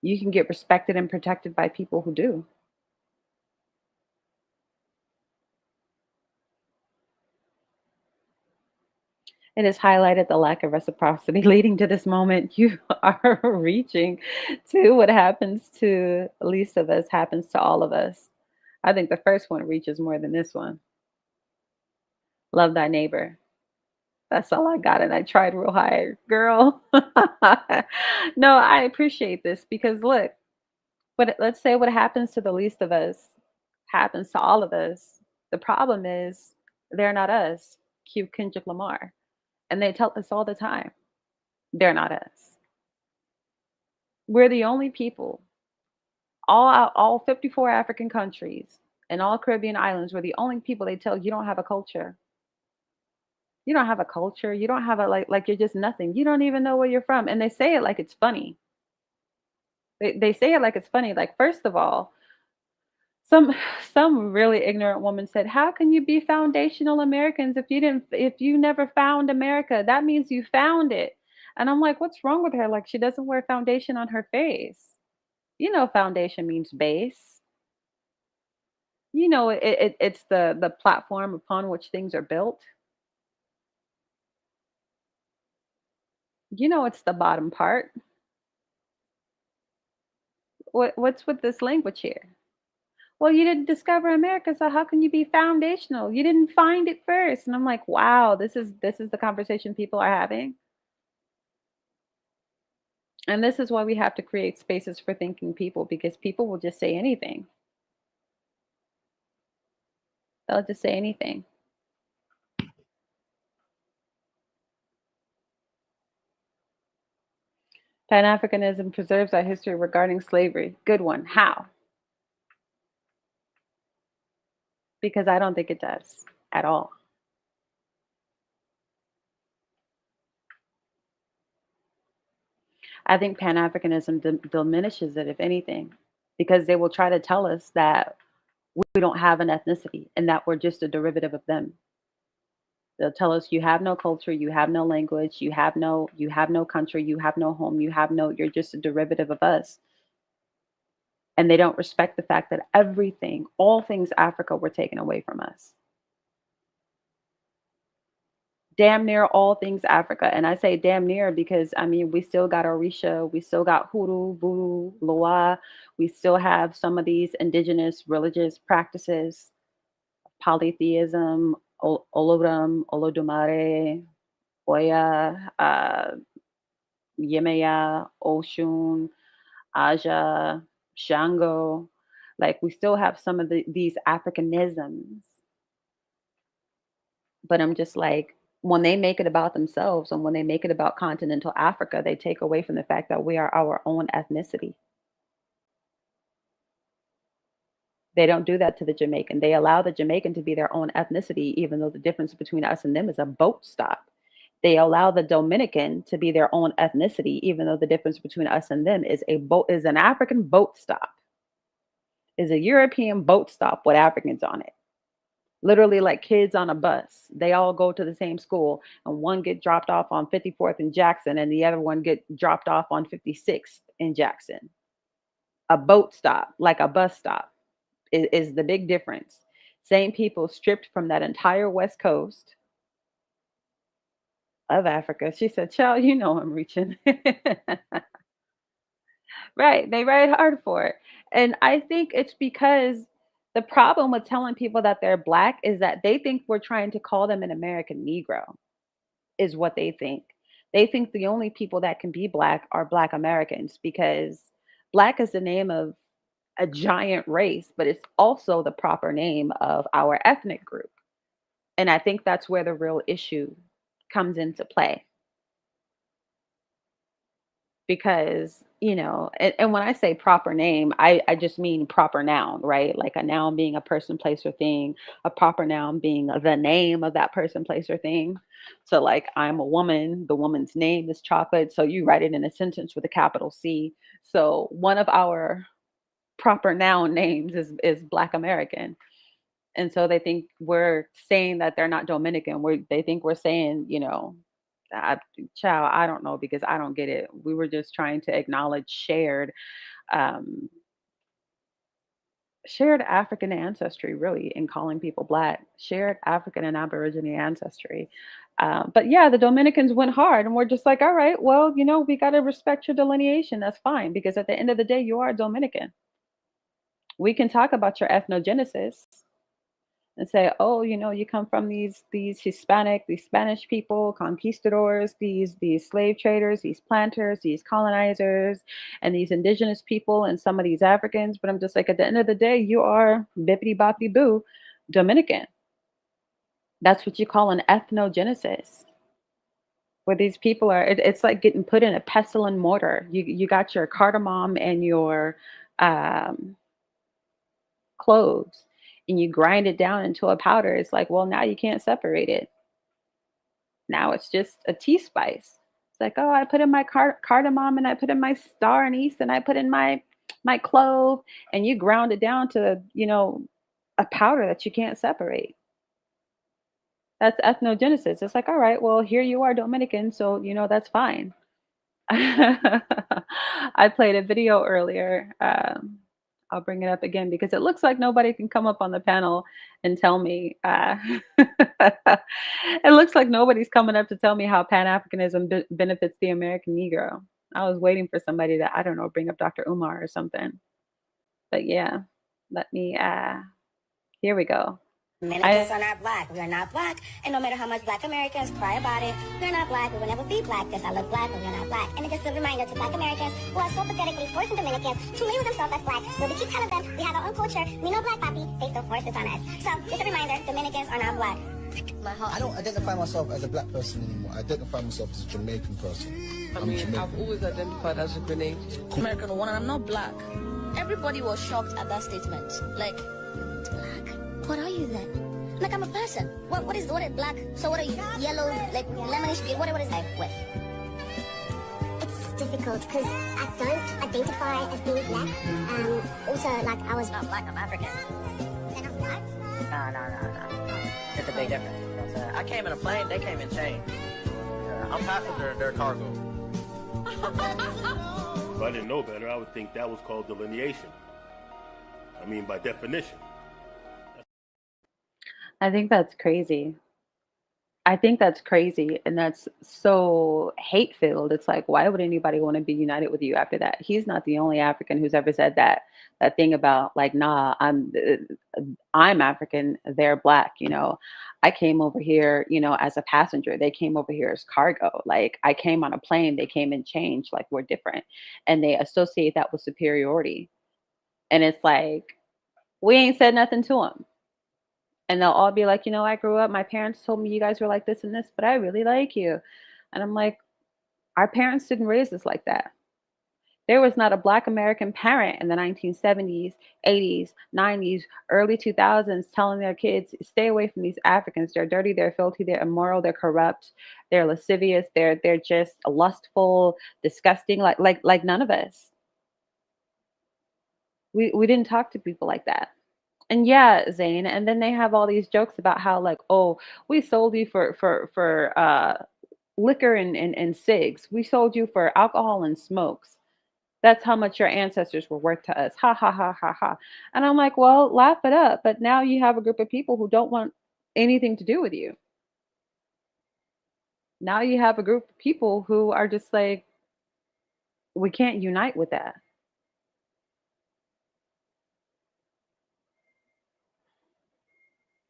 You can get respected and protected by people who do. It has highlighted the lack of reciprocity leading to this moment. You are reaching to what happens to the least of us happens to all of us. I think the first one reaches more than this one. Love thy neighbor. That's all I got, and I tried real hard, girl. No, I appreciate this because look, let's say what happens to the least of us happens to all of us. The problem is they're not us. Cue Kendrick Lamar, and they tell us all the time they're not us. We're the only people, all 54 African countries and all Caribbean islands. We're the only people they tell you don't have a culture. You don't have a culture. You don't have a like you're just nothing. You don't even know where you're from. And they say it like it's funny. They say it like it's funny. Like, first of all, some some really ignorant woman said, "How can you be foundational Americans if you never found America? That means you found it." And I'm like, what's wrong with her? Like, she doesn't wear foundation on her face. You know, foundation means base. You know, it's the platform upon which things are built. You know, it's the bottom part. What's with this language here? Well, you didn't discover America, so how can you be foundational? You didn't find it first. And I'm like, wow, this is the conversation people are having. And this is why we have to create spaces for thinking people, because people will just say anything. They'll just say anything. Pan-Africanism preserves our history regarding slavery. Good one. How? Because I don't think it does at all. I think Pan-Africanism diminishes it, if anything, because they will try to tell us that we don't have an ethnicity and that we're just a derivative of them. They'll tell us you have no culture, you have no language, you have no country, you have no home, you're just a derivative of us. And they don't respect the fact that everything, all things Africa were taken away from us. Damn near all things Africa. And I say damn near because, I mean, we still got Orisha, we still got Hoodoo, Voodoo, Loa. We still have some of these indigenous religious practices, polytheism, Olorum, Olodumare, Oya, Yemeya, Oshun, Aja, Shango. Like, we still have some of these Africanisms. But I'm just like, when they make it about themselves and when they make it about continental Africa, they take away from the fact that we are our own ethnicity. They don't do that to the Jamaican. They allow the Jamaican to be their own ethnicity, even though the difference between us and them is a boat stop. They allow the Dominican to be their own ethnicity, even though the difference between us and them is an African boat stop, is a European boat stop with Africans on it. Literally like kids on a bus. They all go to the same school, and one get dropped off on 54th and Jackson, and the other one get dropped off on 56th and Jackson. A boat stop, like a bus stop, is the big difference. Same people stripped from that entire West Coast of Africa. She said, "Child, you know I'm reaching." Right. They ride hard for it. And I think it's because the problem with telling people that they're Black is that they think we're trying to call them an American Negro, is what they think. They think the only people that can be Black are Black Americans, because Black is the name of a giant race, but it's also the proper name of our ethnic group. And I think that's where the real issue comes into play. Because, and when I say proper name, I just mean proper noun, right? Like a noun being a person, place, or thing, a proper noun being the name of that person, place, or thing. So, like, I'm a woman, the woman's name is Chocolate. So you write it in a sentence with a capital C. So one of our proper noun names is Black American. And so they think we're saying that they're not Dominican. They think we're saying, child, I don't know because I don't get it. We were just trying to acknowledge um, shared African ancestry, really, in calling people Black, shared African and Aborigine ancestry. But yeah, the Dominicans went hard, and we're just like, all right, well, we got to respect your delineation. That's fine, because at the end of the day, you are Dominican. We can talk about your ethnogenesis and say, oh, you come from these Hispanic, these Spanish people, conquistadors, these slave traders, these planters, these colonizers, and these indigenous people, and some of these Africans. But I'm just like, at the end of the day, you are bippity boppity boo Dominican. That's what you call an ethnogenesis. Where these people are, it's like getting put in a pestle and mortar. You got your cardamom and your cloves, and you grind it down into a powder. It's like, well, now you can't separate it. Now it's just a tea spice. It's like, oh, I put in my cardamom, and I put in my star anise, and I put in my clove, and you ground it down to, a powder that you can't separate. That's ethnogenesis. It's like, all right, well, here you are Dominican, so, that's fine. I played a video earlier. I'll bring it up again because it looks like nobody can come up on the panel and tell me. It looks like nobody's coming up to tell me how Pan-Africanism benefits the American Negro. I was waiting for somebody to, I don't know, bring up Dr. Umar or something. But yeah, let me, here we go. Dominicans are not black. We are not black. And no matter how much Black Americans cry about it, we're not black. We will never be black. Yes, I look black, but we're not black. And it's just a reminder to Black Americans who are so pathetically forcing Dominicans to label themselves as black. But we keep telling them we have our own culture. We know black poppy. They still force it on us. So just a reminder, Dominicans are not black. I don't identify myself as a black person anymore. I identify myself as a Jamaican person. I've always identified as a Grenadian. American one, and I'm not black. Everybody was shocked at that statement. Like, black? What are you then? Like, I'm a person. What is black? So what are you? Yellow, like lemonish green? What is I with? It's difficult because I don't identify as being black. Also, like, I was not black, I'm African. Then I'm white? No. It's a big difference. I came in a plane, they came in chain. I'm passenger in their cargo. If I didn't know better, I would think that was called delineation. By definition. I think that's crazy. And that's so hate-filled. It's like, why would anybody want to be united with you after that? He's not the only African who's ever said that thing about, like, nah, I'm African, they're black. I came over here, as a passenger. They came over here as cargo. Like, I came on a plane, they came in change. Like, we're different. And they associate that with superiority. And it's like, we ain't said nothing to them. And they'll all be like, I grew up, my parents told me you guys were like this and this, but I really like you. And I'm like, our parents didn't raise us like that. There was not a Black American parent in the 1970s, 80s, 90s, early 2000s telling their kids, stay away from these Africans. They're dirty, they're filthy, they're immoral, they're corrupt, they're lascivious, they're just lustful, disgusting, like none of us. We didn't talk to people like that. And yeah, Zane, and then they have all these jokes about how, like, oh, we sold you for liquor and cigs. We sold you for alcohol and smokes. That's how much your ancestors were worth to us. Ha, ha, ha, ha, ha. And I'm like, well, laugh it up. But now you have a group of people who don't want anything to do with you. Now you have a group of people who are just like, we can't unite with that.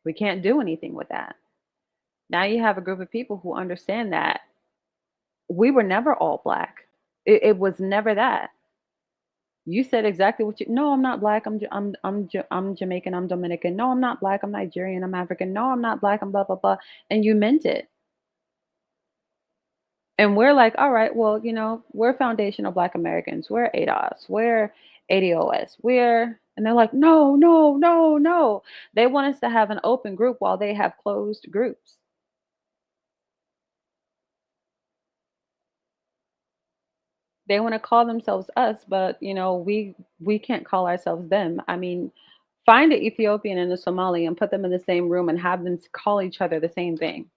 We can't do anything with that. Now you have a group of people who understand that we were never all black. It was never that. You said exactly what you. No, I'm not black. I'm Jamaican. I'm Dominican. No, I'm not black. I'm Nigerian. I'm African. No, I'm not black. I'm blah blah blah. And you meant it. And we're like, all right, well, we're foundational Black Americans. We're ADOS. We're ADOS. And they're like, no, no, no, no. They want us to have an open group while they have closed groups. They want to call themselves us, but you know, we can't call ourselves them. I mean, find an Ethiopian and a Somali and put them in the same room and have them call each other the same thing.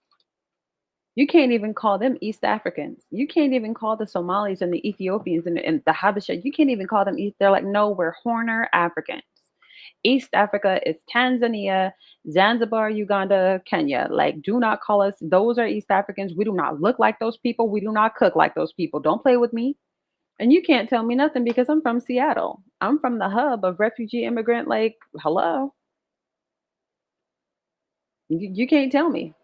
You can't even call them East Africans. You can't even call the Somalis and the Ethiopians and the Habesha. You can't even call them East. They're like, no, we're Horner Africans. East Africa is Tanzania, Zanzibar, Uganda, Kenya. Like, do not call us. Those are East Africans. We do not look like those people. We do not cook like those people. Don't play with me. And you can't tell me nothing because I'm from Seattle. I'm from the hub of refugee immigrant. Like, hello. You can't tell me.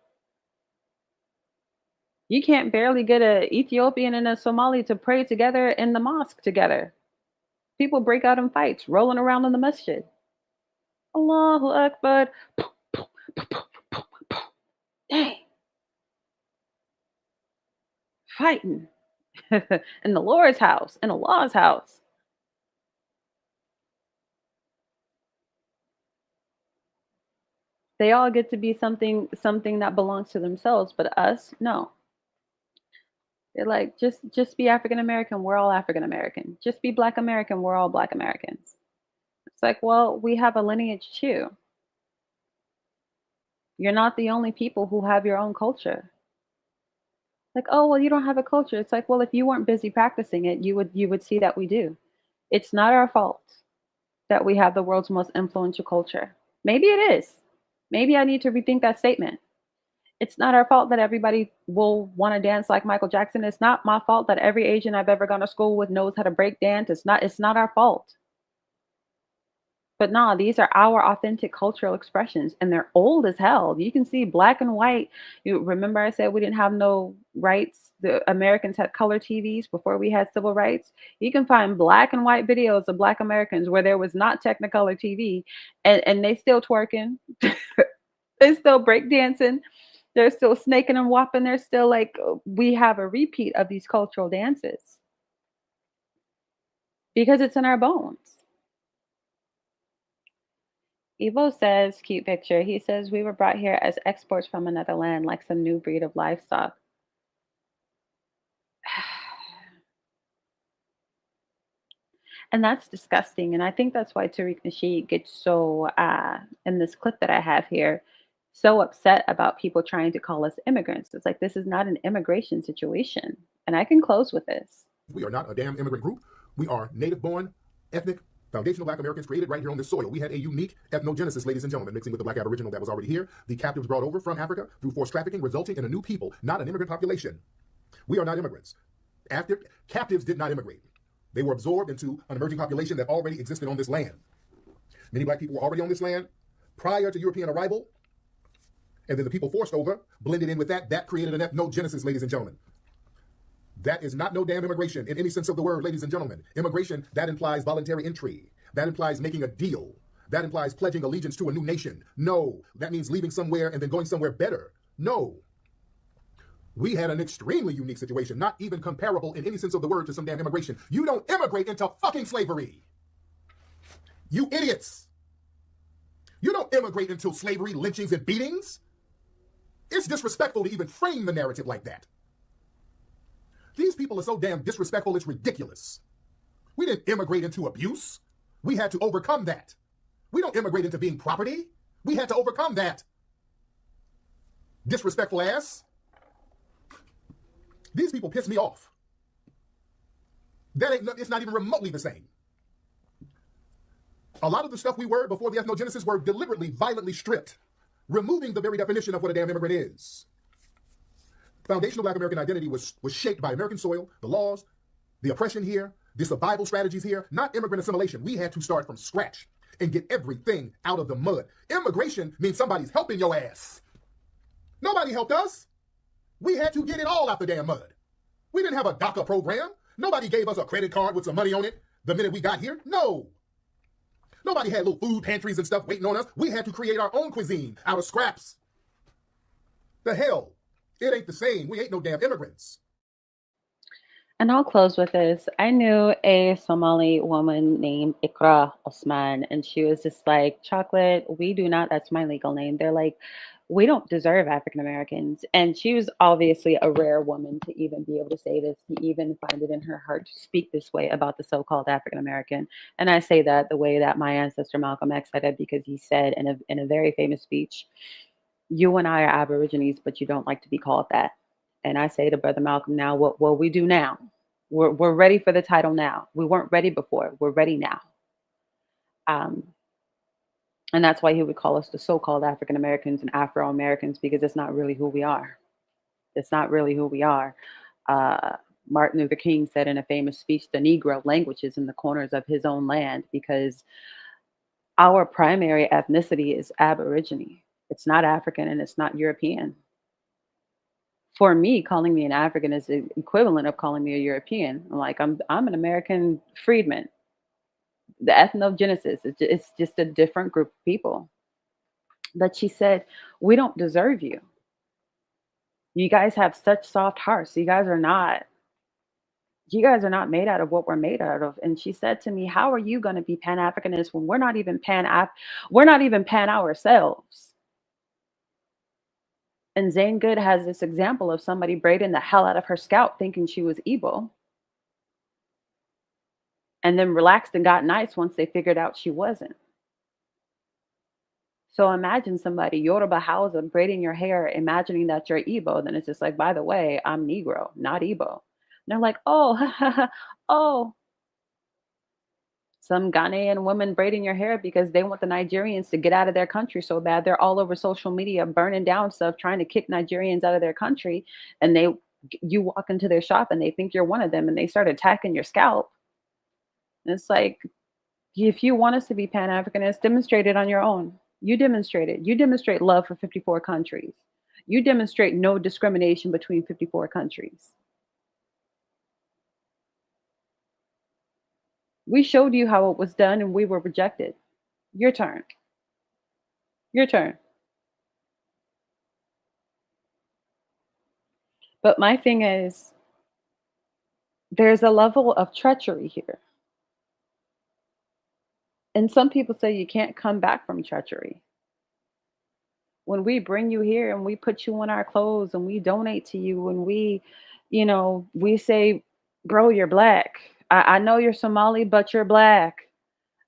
You can't barely get an Ethiopian and a Somali to pray together in the mosque together. People break out in fights, rolling around in the masjid. Allahu Akbar. Dang. Fighting in the Lord's house, in Allah's house. They all get to be something that belongs to themselves, but us, no. They're like, just be African American, we're all African American. Just be Black American, we're all Black Americans. It's like, well, we have a lineage too. You're not the only people who have your own culture. Like, oh, well, you don't have a culture. It's like, well, if you weren't busy practicing it, you would see that we do. It's not our fault that we have the world's most influential culture. Maybe it is. Maybe I need to rethink that statement. It's not our fault that everybody will want to dance like Michael Jackson. It's not my fault that every Asian I've ever gone to school with knows how to break dance. It's not our fault. But no, these are our authentic cultural expressions, and they're old as hell. You can see black and white. You remember I said we didn't have no rights. The Americans had color TVs before we had civil rights. You can find black and white videos of Black Americans where there was not Technicolor TV, and they still twerking. They still break dancing. They're still snaking and whopping. They're still like, we have a repeat of these cultural dances because it's in our bones. Evo says, cute picture. He says, we were brought here as exports from another land, like some new breed of livestock. And that's disgusting. And I think that's why Tariq Nasheed gets so, in this clip that I have here, so upset about people trying to call us immigrants. It's like, this is not an immigration situation. And I can close with this. We are not a damn immigrant group. We are native-born, ethnic, foundational Black Americans created right here on this soil. We had a unique ethnogenesis, ladies and gentlemen, mixing with the Black Aboriginal that was already here. The captives brought over from Africa through forced trafficking, resulting in a new people, not an immigrant population. We are not immigrants. Captives did not immigrate. They were absorbed into an emerging population that already existed on this land. Many Black people were already on this land prior to European arrival, and then the people forced over, blended in with that. That created an ethnogenesis, ladies and gentlemen. That is not no damn immigration in any sense of the word, ladies and gentlemen. Immigration, that implies voluntary entry. That implies making a deal. That implies pledging allegiance to a new nation. No, that means leaving somewhere and then going somewhere better. No. We had an extremely unique situation, not even comparable in any sense of the word to some damn immigration. You don't immigrate into fucking slavery. You idiots. You don't immigrate into slavery, lynchings, and beatings. It's disrespectful to even frame the narrative like that. These people are so damn disrespectful, it's ridiculous. We didn't immigrate into abuse. We had to overcome that. We don't immigrate into being property. We had to overcome that. Disrespectful ass. These people piss me off. It's not even remotely the same. A lot of the stuff we were before the ethnogenesis were deliberately, violently stripped, removing the very definition of what a damn immigrant is. Foundational Black American identity was shaped by American soil, the laws, the oppression here, the survival strategies here, not immigrant assimilation. We had to start from scratch and get everything out of the mud. Immigration means somebody's helping your ass. Nobody helped us. We had to get it all out the damn mud. We didn't have a DACA program. Nobody gave us a credit card with some money on it the minute we got here. No. Nobody had little food pantries and stuff waiting on us. We had to create our own cuisine out of scraps. The hell? It ain't the same. We ain't no damn immigrants. And I'll close with this. I knew a Somali woman named Ikra Osman, and she was just like, Chocolate, we do not, that's my legal name. They're like, We don't deserve African Americans. And she was obviously a rare woman to even be able to say this, to even find it in her heart to speak this way about the so-called African American. And I say that the way that my ancestor Malcolm X said it, because he said in a very famous speech, "You and I are Aborigines, but you don't like to be called that." And I say to Brother Malcolm now, what we do now, we're ready for the title now. We weren't ready before. We're ready now. Um, and that's why he would call us the so-called African Americans and Afro Americans, because it's not really who we are. It's not really who we are. Uh, Martin Luther King said in a famous speech, the Negro languishes in the corners of his own land, because our primary ethnicity is Aborigine. It's not African and it's not European. For me, calling me an African is the equivalent of calling me a European. I'm an American freedman. The ethnogenesis, it's just a different group of people. But she said, we don't deserve you. You guys have such soft hearts. You guys are not made out of what we're made out of. And she said to me, how are you going to be Pan-Africanist when we're not even pan ourselves? And Zane Good has this example of somebody braiding the hell out of her scalp thinking she was Igbo, and then relaxed and got nice once they figured out she wasn't. So imagine somebody, Yoruba Hausa, braiding your hair, imagining that you're Igbo. Then it's just like, by the way, I'm Negro, not Igbo. And they're like, oh, oh. Some Ghanaian women braiding your hair because they want the Nigerians to get out of their country so bad. They're all over social media burning down stuff, trying to kick Nigerians out of their country. And you walk into their shop and they think you're one of them and they start attacking your scalp. And it's like, if you want us to be Pan-Africanists, demonstrate it on your own. You demonstrate it. You demonstrate love for 54 countries. You demonstrate no discrimination between 54 countries. We showed you how it was done and we were rejected. Your turn. Your turn. But my thing is, there's a level of treachery here. And some people say you can't come back from treachery. When we bring you here and we put you in our clothes and we donate to you and we say, bro, you're black. I know you're Somali, but you're black.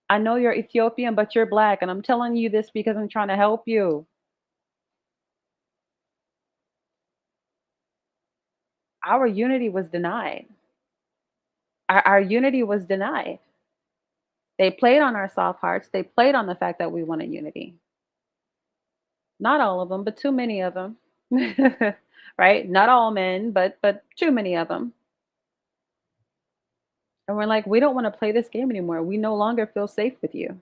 I know you're Ethiopian, but you're black. And I'm telling you this because I'm trying to help you. Our unity was denied. Our unity was denied. They played on our soft hearts. They played on the fact that we wanted unity. Not all of them, but too many of them. Right? Not all men, but too many of them. And we're like, we don't want to play this game anymore. We no longer feel safe with you.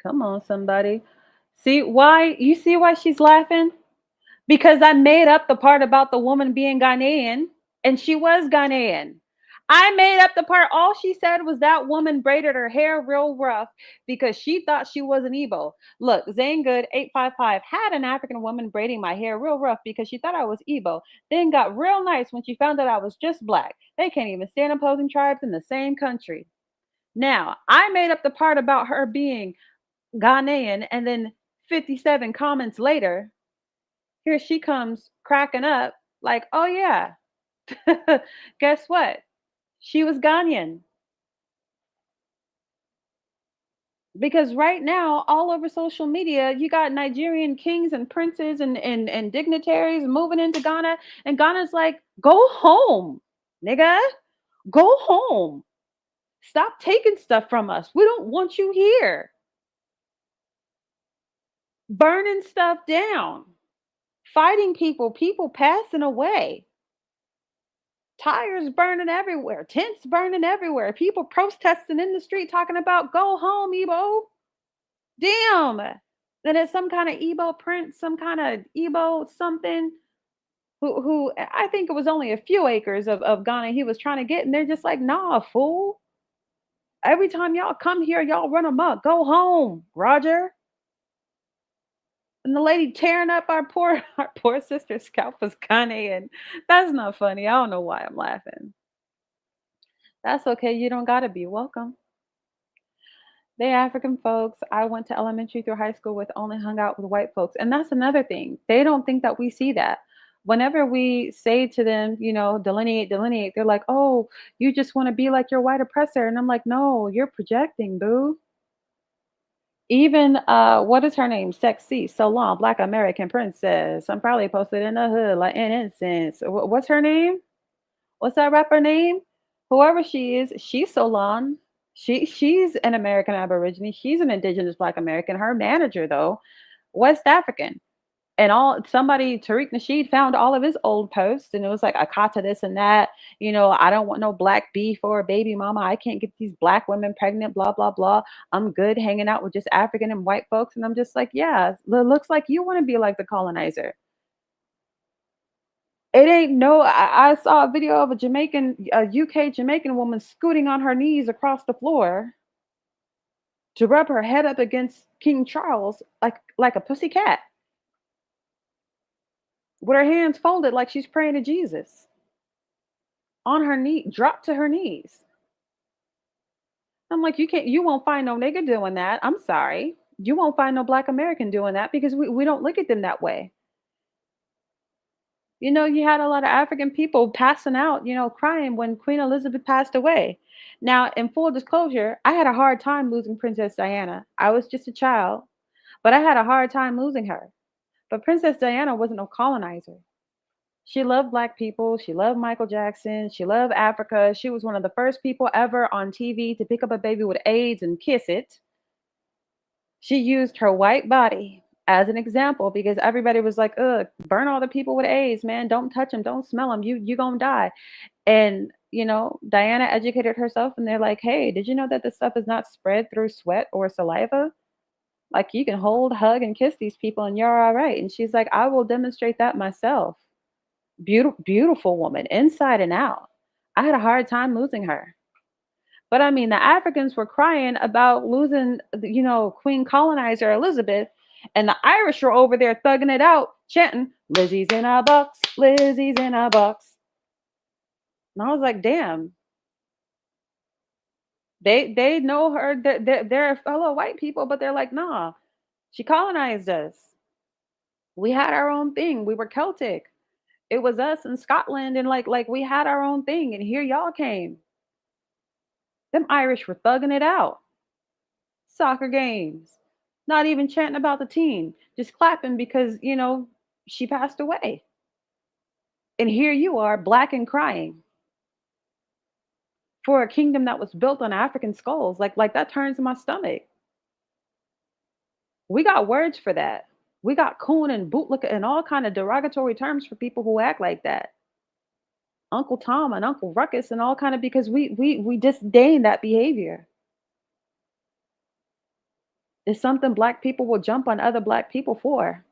Come on, somebody. You see why she's laughing? Because I made up the part about the woman being Ghanaian, and she was Ghanaian. I made up the part. All she said was that woman braided her hair real rough because she thought she was an Igbo. Look, Zane Good 855 had an African woman braiding my hair real rough because she thought I was Igbo. Then got real nice when she found out I was just black. They can't even stand opposing tribes in the same country. Now, I made up the part about her being Ghanaian, and then 57 comments later, here she comes cracking up like, oh yeah, guess what? She was Ghanaian. Because right now, all over social media, you got Nigerian kings and princes and dignitaries moving into Ghana. And Ghana's like, go home, nigga. Go home. Stop taking stuff from us. We don't want you here. Burning stuff down. Fighting people passing away. Tires burning everywhere, tents burning everywhere, people protesting in the street talking about go home, Igbo. Damn. Then it's some kind of Igbo prince, some kind of Igbo something who I think it was only a few acres of Ghana he was trying to get. And they're just like, nah, fool. Every time y'all come here, y'all run amok. Go home, Roger. And the lady tearing up our poor sister's scalp was Ghanaian. That's not funny. I don't know why I'm laughing. That's okay. You don't gotta be welcome. They African folks. I went to elementary through high school with, only hung out with white folks. And that's another thing. They don't think that we see that. Whenever we say to them, delineate, delineate, they're like, oh, you just want to be like your white oppressor. And I'm like, no, you're projecting, boo. Even what is her name? Sexy, so long, Black American Princess. I'm probably posted in the hood like in incense. What's her name? What's that rapper name? Whoever she is, she's Solon. She's an American Aborigine. She's an indigenous Black American. Her manager though, West African. And all somebody, Tariq Nasheed, found all of his old posts, and it was like Akata this and that. I don't want no black beef or a baby mama. I can't get these black women pregnant. Blah blah blah. I'm good hanging out with just African and white folks, and I'm just like, yeah, looks like you want to be like the colonizer. It ain't no. I saw a video of a UK Jamaican woman scooting on her knees across the floor to rub her head up against King Charles like a pussy cat, with her hands folded like she's praying to Jesus, on her knee, dropped to her knees. I'm like, you won't find no nigga doing that. I'm sorry. You won't find no Black American doing that because we don't look at them that way. You had a lot of African people passing out, crying when Queen Elizabeth passed away. Now, in full disclosure, I had a hard time losing Princess Diana. I was just a child, but I had a hard time losing her. But Princess Diana wasn't no colonizer. She loved Black people. She loved Michael Jackson. She loved Africa. She was one of the first people ever on TV to pick up a baby with AIDS and kiss it. She used her white body as an example because everybody was like, ugh, burn all the people with AIDS, man. Don't touch them. Don't smell them. You gonna die. And, Diana educated herself and they're like, hey, did you know that this stuff is not spread through sweat or saliva? Like you can hold, hug, and kiss these people and you're all right. And she's like, I will demonstrate that myself. Beautiful, beautiful woman, inside and out. I had a hard time losing her. But I mean, the Africans were crying about losing, Queen colonizer Elizabeth, and the Irish were over there thugging it out, chanting, Lizzie's in a box, Lizzie's in a box. And I was like, damn. They know her, they're fellow white people, but they're like, nah, she colonized us. We had our own thing. We were Celtic. It was us in Scotland, and like we had our own thing, and here y'all came. Them Irish were thugging it out. Soccer games. Not even chanting about the team. Just clapping because, she passed away. And here you are, Black and crying. For a kingdom that was built on African skulls. Like that turns my stomach. We got words for that. We got coon and bootlicker and all kind of derogatory terms for people who act like that. Uncle Tom and Uncle Ruckus and all kind of, because we disdain that behavior. It's something Black people will jump on other Black people for.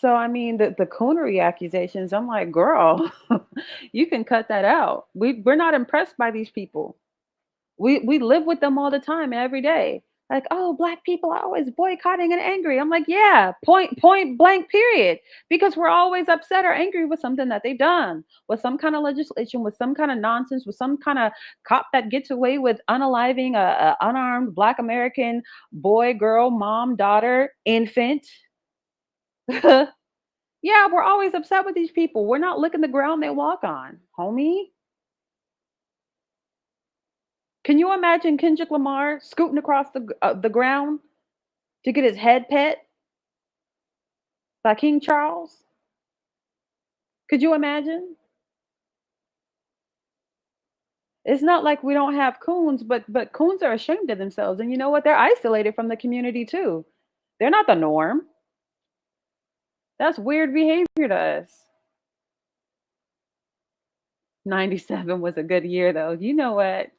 So I mean, the coonery accusations, I'm like, girl, you can cut that out. We're not impressed by these people. We live with them all the time, every day. Like, oh, Black people are always boycotting and angry. I'm like, yeah, point blank, period. Because we're always upset or angry with something that they've done, with some kind of legislation, with some kind of nonsense, with some kind of cop that gets away with unaliving a unarmed Black American boy, girl, mom, daughter, infant. Yeah, we're always upset with these people. We're not licking the ground they walk on, homie. Can you imagine Kendrick Lamar scooting across the ground to get his head pet by King Charles? Could you imagine? It's not like we don't have coons, but coons are ashamed of themselves. And you know what? They're isolated from the community too. They're not the norm. That's weird behavior to us. 97 was a good year though. You know what?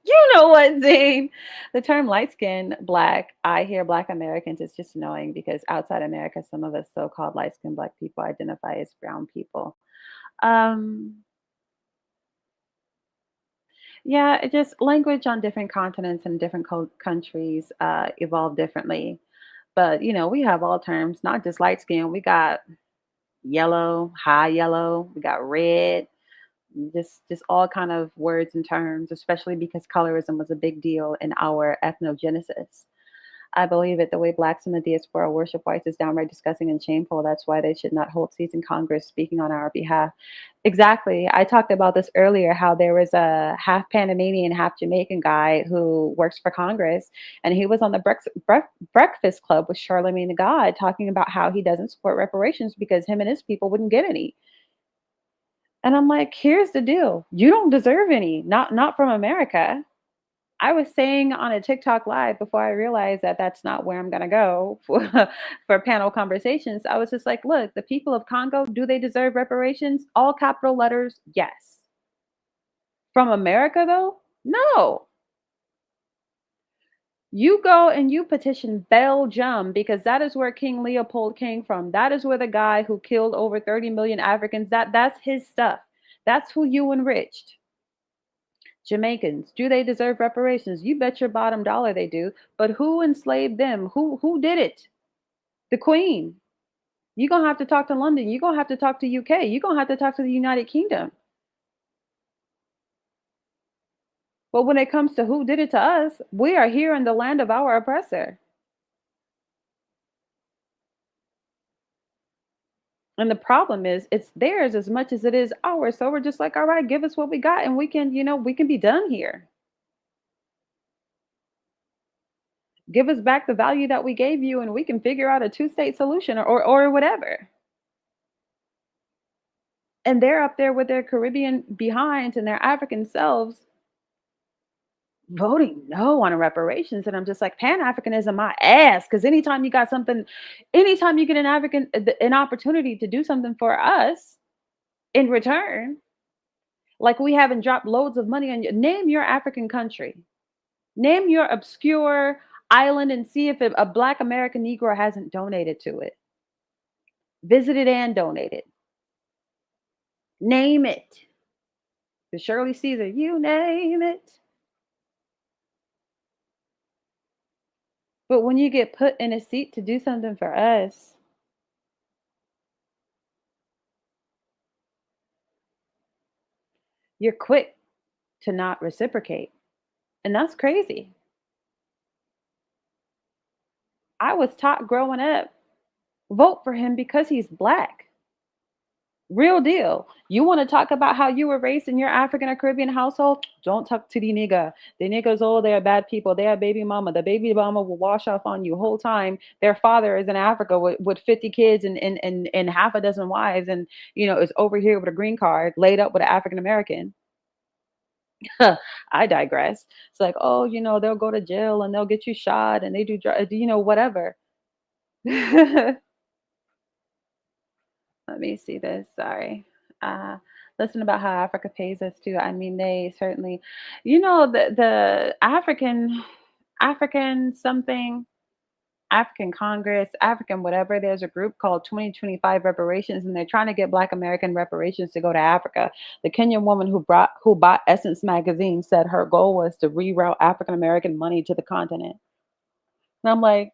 Zane. The term light skinned Black, I hear Black Americans, it's just annoying because outside America, some of us so-called light skinned Black people identify as brown people. Yeah, it just language on different continents and different countries evolve differently. But we have all terms, not just light skin. We got yellow, high yellow, we got red, Just all kind of words and terms, especially because colorism was a big deal in our ethnogenesis. I believe it. The way blacks in the diaspora worship whites is downright disgusting and shameful. That's why they should not hold seats in Congress speaking on our behalf. Exactly. I talked about this earlier, how there was a half Panamanian, half Jamaican guy who works for Congress, and he was on the Breakfast Club with Charlemagne the God talking about how he doesn't support reparations because him and his people wouldn't get any. And I'm like, here's the deal. You don't deserve any, not from America. I was saying on a TikTok live before I realized that that's not where I'm going to go for panel conversations. I was just like, look, the people of Congo, do they deserve reparations? All capital letters, yes. From America, though, no. You go and you petition Belgium because that is where King Leopold came from. That is where the guy who killed over 30 million Africans, that's his stuff. That's who you enriched. Jamaicans, do they deserve reparations? You bet your bottom dollar they do. But who enslaved them? Who did it? The Queen. You're going to have to talk to London. You're going to have to talk to UK. You're going to have to talk to the United Kingdom. But when it comes to who did it to us, we are here in the land of our oppressor. And the problem is it's theirs as much as it is ours. So we're just like, all right, give us what we got and we can, we can be done here. Give us back the value that we gave you and we can figure out a two-state solution or whatever. And they're up there with their Caribbean behinds and their African selves voting no on reparations. And I'm just like, Pan-Africanism, my ass. Because anytime you got something, anytime you get an opportunity to do something for us in return, like we haven't dropped loads of money on you. Name your African country. Name your obscure island and see if a Black American Negro hasn't donated to it. Visited and donated. Name it. The Shirley Caesar, you name it. But when you get put in a seat to do something for us, you're quick to not reciprocate. And that's crazy. I was taught growing up, vote for him because he's Black. Real deal. You want to talk about how you were raised in your African or Caribbean household? Don't talk to the nigga. The niggas, oh, they're bad people. They are baby mama. The baby mama will wash off on you whole time. Their father is in Africa with 50 kids and half a dozen wives and, is over here with a green card, laid up with an African American. I digress. It's like, oh, they'll go to jail and they'll get you shot and they do, whatever. Let me see this. Sorry. Listen about how Africa pays us too. I mean, they certainly, the African something, African Congress, African whatever. There's a group called 2025 Reparations, and they're trying to get Black American reparations to go to Africa. The Kenyan woman who bought Essence magazine said her goal was to reroute African American money to the continent. And I'm like,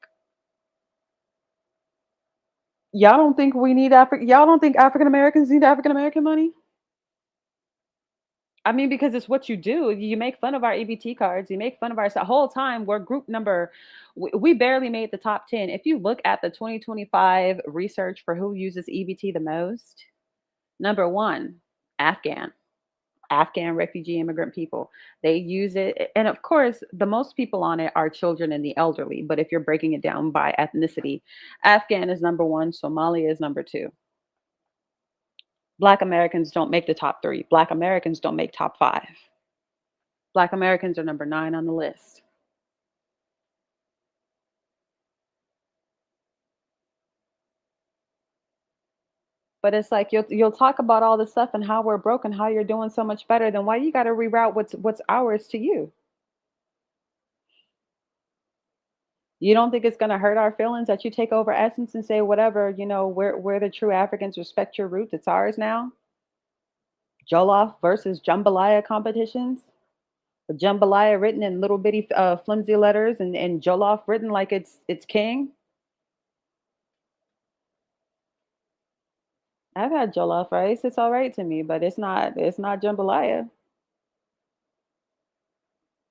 y'all don't think we need y'all don't think African Americans need African American money? I mean, because it's what you do. You make fun of our EBT cards. You make fun of our the whole time. We're group number. We barely made the top 10. If you look at the 2025 research for who uses EBT the most, number 1, Afghan refugee immigrant people. They use it. And of course, the most people on it are children and the elderly. But if you're breaking it down by ethnicity, Afghan is number 1. Somalia is number 2. Black Americans don't make the top 3. Black Americans don't make top 5. Black Americans are number 9 on the list. But it's like you'll talk about all this stuff and how we're broken, how you're doing so much better. Then why you got to reroute what's ours to you? You don't think it's going to hurt our feelings that you take over Essence and say whatever, we're the true Africans, respect your roots, it's ours now? Jollof versus jambalaya competitions? The jambalaya written in little bitty flimsy letters and jollof written like it's king? I've had jollof rice. It's all right to me, but it's not jambalaya.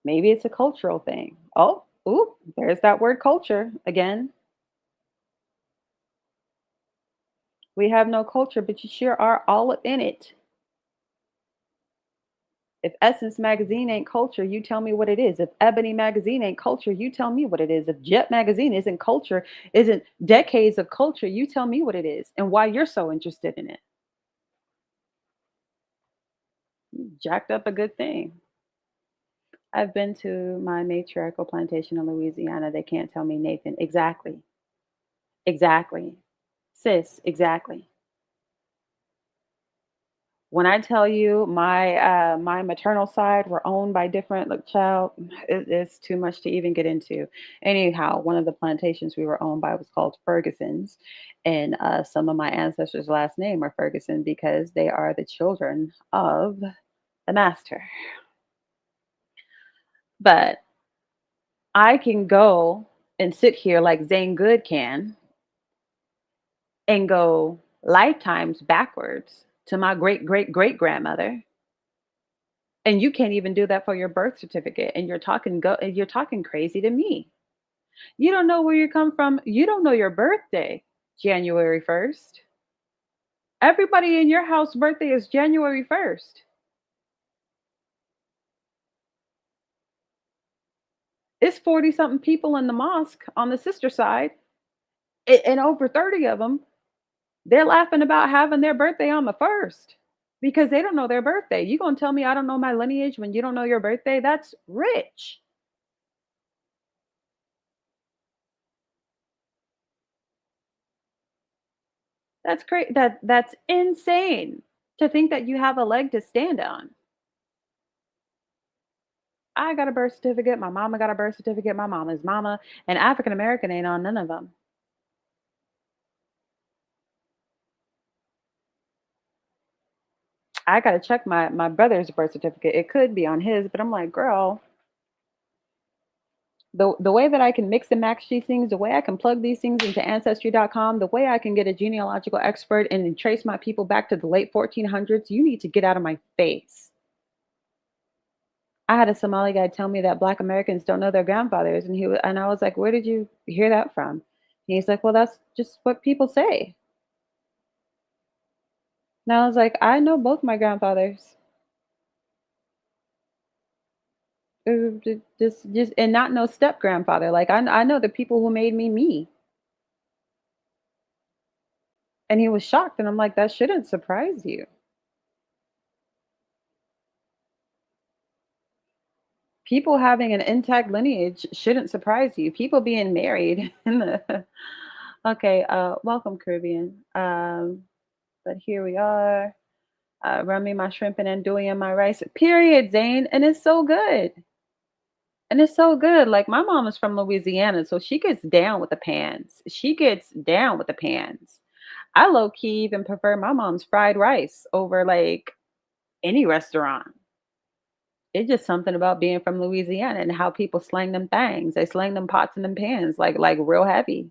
Maybe it's a cultural thing. Oh, ooh, there's that word culture again. We have no culture, but you sure are all up in it. If Essence Magazine ain't culture, you tell me what it is. If Ebony Magazine ain't culture, you tell me what it is. If Jet Magazine isn't culture, isn't decades of culture, you tell me what it is and why you're so interested in it. You jacked up a good thing. I've been to my matriarchal plantation in Louisiana. They can't tell me Nathan. Exactly. Exactly. Sis, exactly. When I tell you my maternal side were owned by different, look, child, it's too much to even get into. Anyhow, one of the plantations we were owned by was called Ferguson's, and some of my ancestors' last name are Ferguson because they are the children of the master. But I can go and sit here like Zane Good can and go lifetimes backwards to my great great great grandmother, and you can't even do that for your birth certificate, and you're talking crazy to me. You don't know where you come from. You don't know your birthday, January 1st. Everybody in your house birthday is January 1st. It's 40 something people in the mosque on the sister side, and over 30 of them, they're laughing about having their birthday on the 1st because they don't know their birthday. You going to tell me I don't know my lineage when you don't know your birthday? That's rich. That's great. That's insane to think that you have a leg to stand on. I got a birth certificate. My mama got a birth certificate. My mama's mama, and African American ain't on none of them. I gotta check my brother's birth certificate. It could be on his, but I'm like, girl, the way that I can mix and match these things, the way I can plug these things into ancestry.com, the way I can get a genealogical expert and then trace my people back to the late 1400s, you need to get out of my face. I had a Somali guy tell me that Black Americans don't know their grandfathers, and I was like, where did you hear that from? And he's like, well, that's just what people say. And I was like, I know both my grandfathers. Just and not no step grandfather. Like I know the people who made me me. And he was shocked, and I'm like, that shouldn't surprise you. People having an intact lineage shouldn't surprise you. People being married in the okay, welcome Caribbean. But here we are. Run me my shrimp and andouille and my rice. Period, Zane. And it's so good. And it's so good. Like my mom is from Louisiana, so she gets down with the pans. She gets down with the pans. I low key even prefer my mom's fried rice over like any restaurant. It's just something about being from Louisiana and how people slang them things. They slang them pots and them pans like real heavy.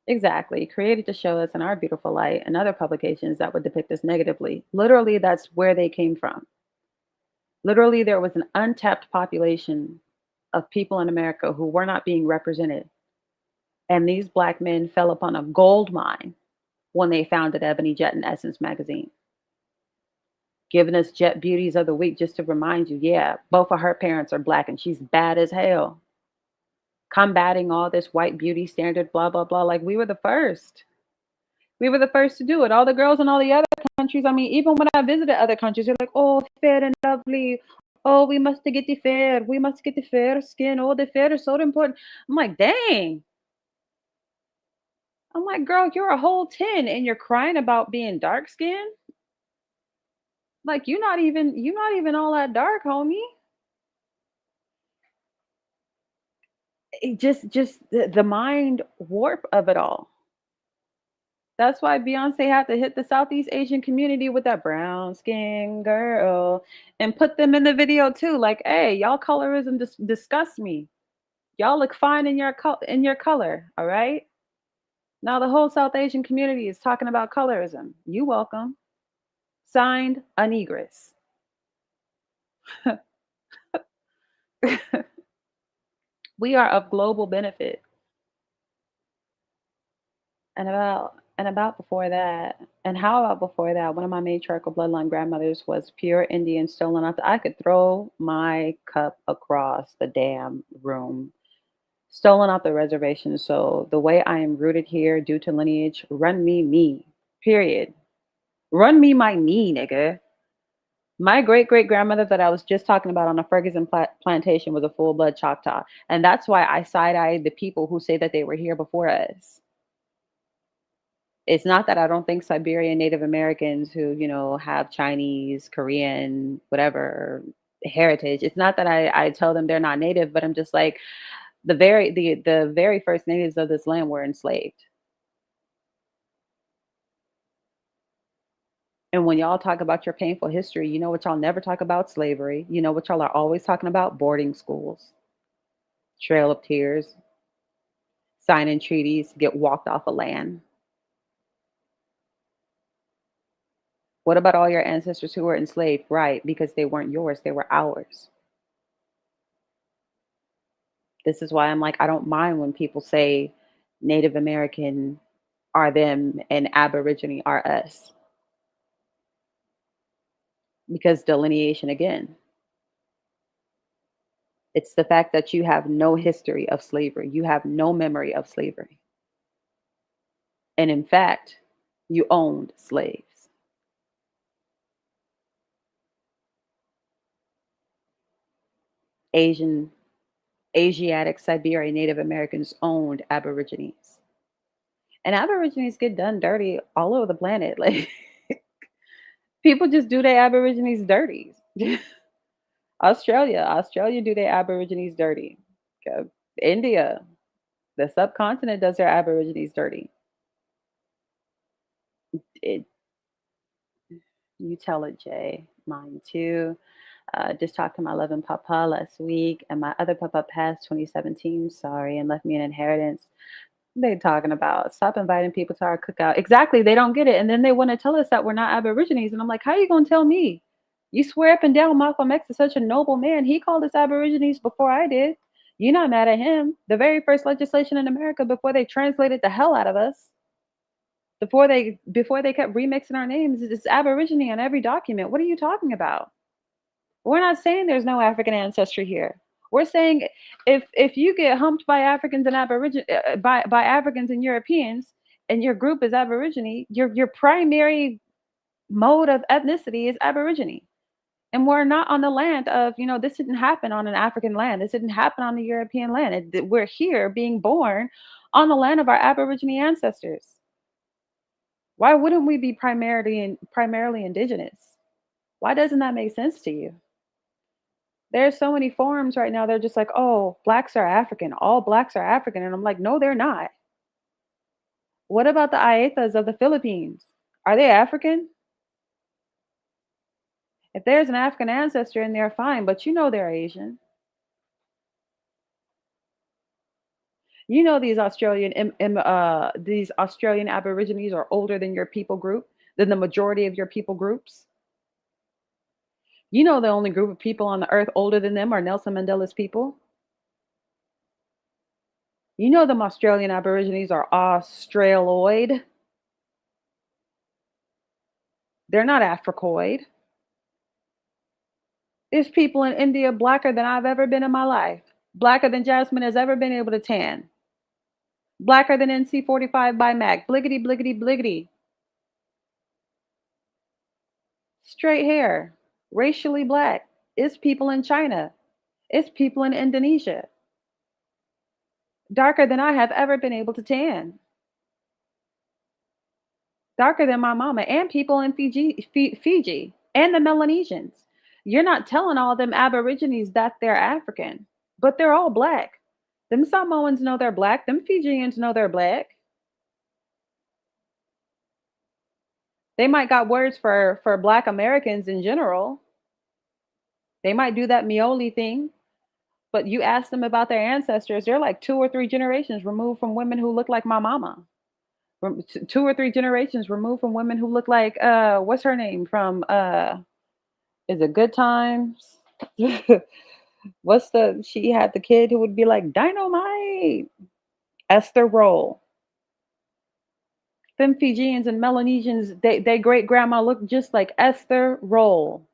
Exactly. Created to show us in our beautiful light and other publications that would depict us negatively. Literally, that's where they came from. Literally, there was an untapped population of people in America who were not being represented. And these Black men fell upon a gold mine when they founded Ebony, Jet, and Essence magazine. Giving us Jet Beauties of the Week just to remind you, yeah, both of her parents are Black and she's bad as hell. Combating all this white beauty standard, blah, blah, blah. Like we were the first. We were the first to do it. All the girls in all the other countries, I mean, even when I visited other countries, they're like, oh, fair and lovely. Oh, we must get the fair. We must get the fair skin. Oh, the fair is so important. I'm like, dang. I'm like, girl, you're a whole 10 and you're crying about being dark skinned. Like you're not even all that dark, homie. It just the mind warp of it all. That's why Beyonce had to hit the Southeast Asian community with that brown skin girl and put them in the video too. Like, hey, y'all colorism disgusts me. Y'all look fine in your color, all right? Now the whole South Asian community is talking about colorism. You welcome. Signed, a negress. We are of global benefit. And about before that, and how about before that, one of my matriarchal bloodline grandmothers was pure Indian stolen off. I could throw my cup across the damn room. Stolen off the reservation. So the way I am rooted here due to lineage, run me. Period. Run me my me, nigga. My great great grandmother that I was just talking about on a Ferguson plantation was a full blood Choctaw. And that's why I side eye the people who say that they were here before us. It's not that I don't think Siberian Native Americans who, have Chinese, Korean, whatever heritage. It's not that I tell them they're not native, but I'm just like the very first natives of this land were enslaved. And when y'all talk about your painful history, you know what y'all never talk about? Slavery. You know what y'all are always talking about? Boarding schools, Trail of Tears, signing treaties, get walked off of land. What about all your ancestors who were enslaved? Right, because they weren't yours, they were ours. This is why I'm like, I don't mind when people say Native American are them and Aborigine are us. Because delineation again. It's the fact that you have no history of slavery. You have no memory of slavery. And in fact, you owned slaves. Asiatic, Siberian Native Americans owned Aborigines. And Aborigines get done dirty all over the planet. Like people just do their Aborigines dirty. Australia do their Aborigines dirty. Okay. India, the subcontinent does their Aborigines dirty. You tell it, Jay. Mine too. Just talked to my loving papa last week, and my other papa passed 2017. Sorry, and left me an inheritance. They talking about stop inviting people to our cookout. Exactly, they don't get it, and then they want to tell us that we're not Aborigines, and I'm like, how are you gonna tell me? You swear up and down Malcolm X is such a noble man. He called us Aborigines before I did. You're not mad at him. The very first legislation in America before they translated the hell out of us. Before they kept remixing our names, it's Aborigine on every document. What are you talking about? We're not saying there's no African ancestry here. We're saying if you get humped by Africans and by Africans and Europeans, and your group is Aborigine, your primary mode of ethnicity is Aborigine. And we're not on the land of, this didn't happen on an African land. This didn't happen on the European land. We're here being born on the land of our Aborigine ancestors. Why wouldn't we be primarily indigenous? Why doesn't that make sense to you? There's so many forums right now. They're just like, oh, blacks are African. All blacks are African. And I'm like, no, they're not. What about the Ayetas of the Philippines? Are they African? If there's an African ancestor in there, fine, but they're Asian. These Australian Aborigines are older than your people group, than the majority of your people groups. The only group of people on the earth older than them are Nelson Mandela's people. Them Australian Aborigines are Australoid. They're not Africoid. There's people in India blacker than I've ever been in my life. Blacker than Jasmine has ever been able to tan. Blacker than NC45 by Mac. Bliggity, bliggity, bliggity. Straight hair. Racially black. It's people in China. It's people in Indonesia. Darker than I have ever been able to tan. Darker than my mama, and people in Fiji and the Melanesians. You're not telling all them Aborigines that they're African, but they're all black. Them Samoans know they're black. Them Fijians know they're black. They might got words for Black Americans in general. They might do that Mioli thing, but you ask them about their ancestors, they're like 2 or 3 generations removed from women who look like my mama. 2 or 3 generations removed from women who look like what's her name from is it Good Times? She had the kid who would be like dynamite. Esther Roll. Them Fijians and Melanesians, they great grandma looked just like Esther Roll.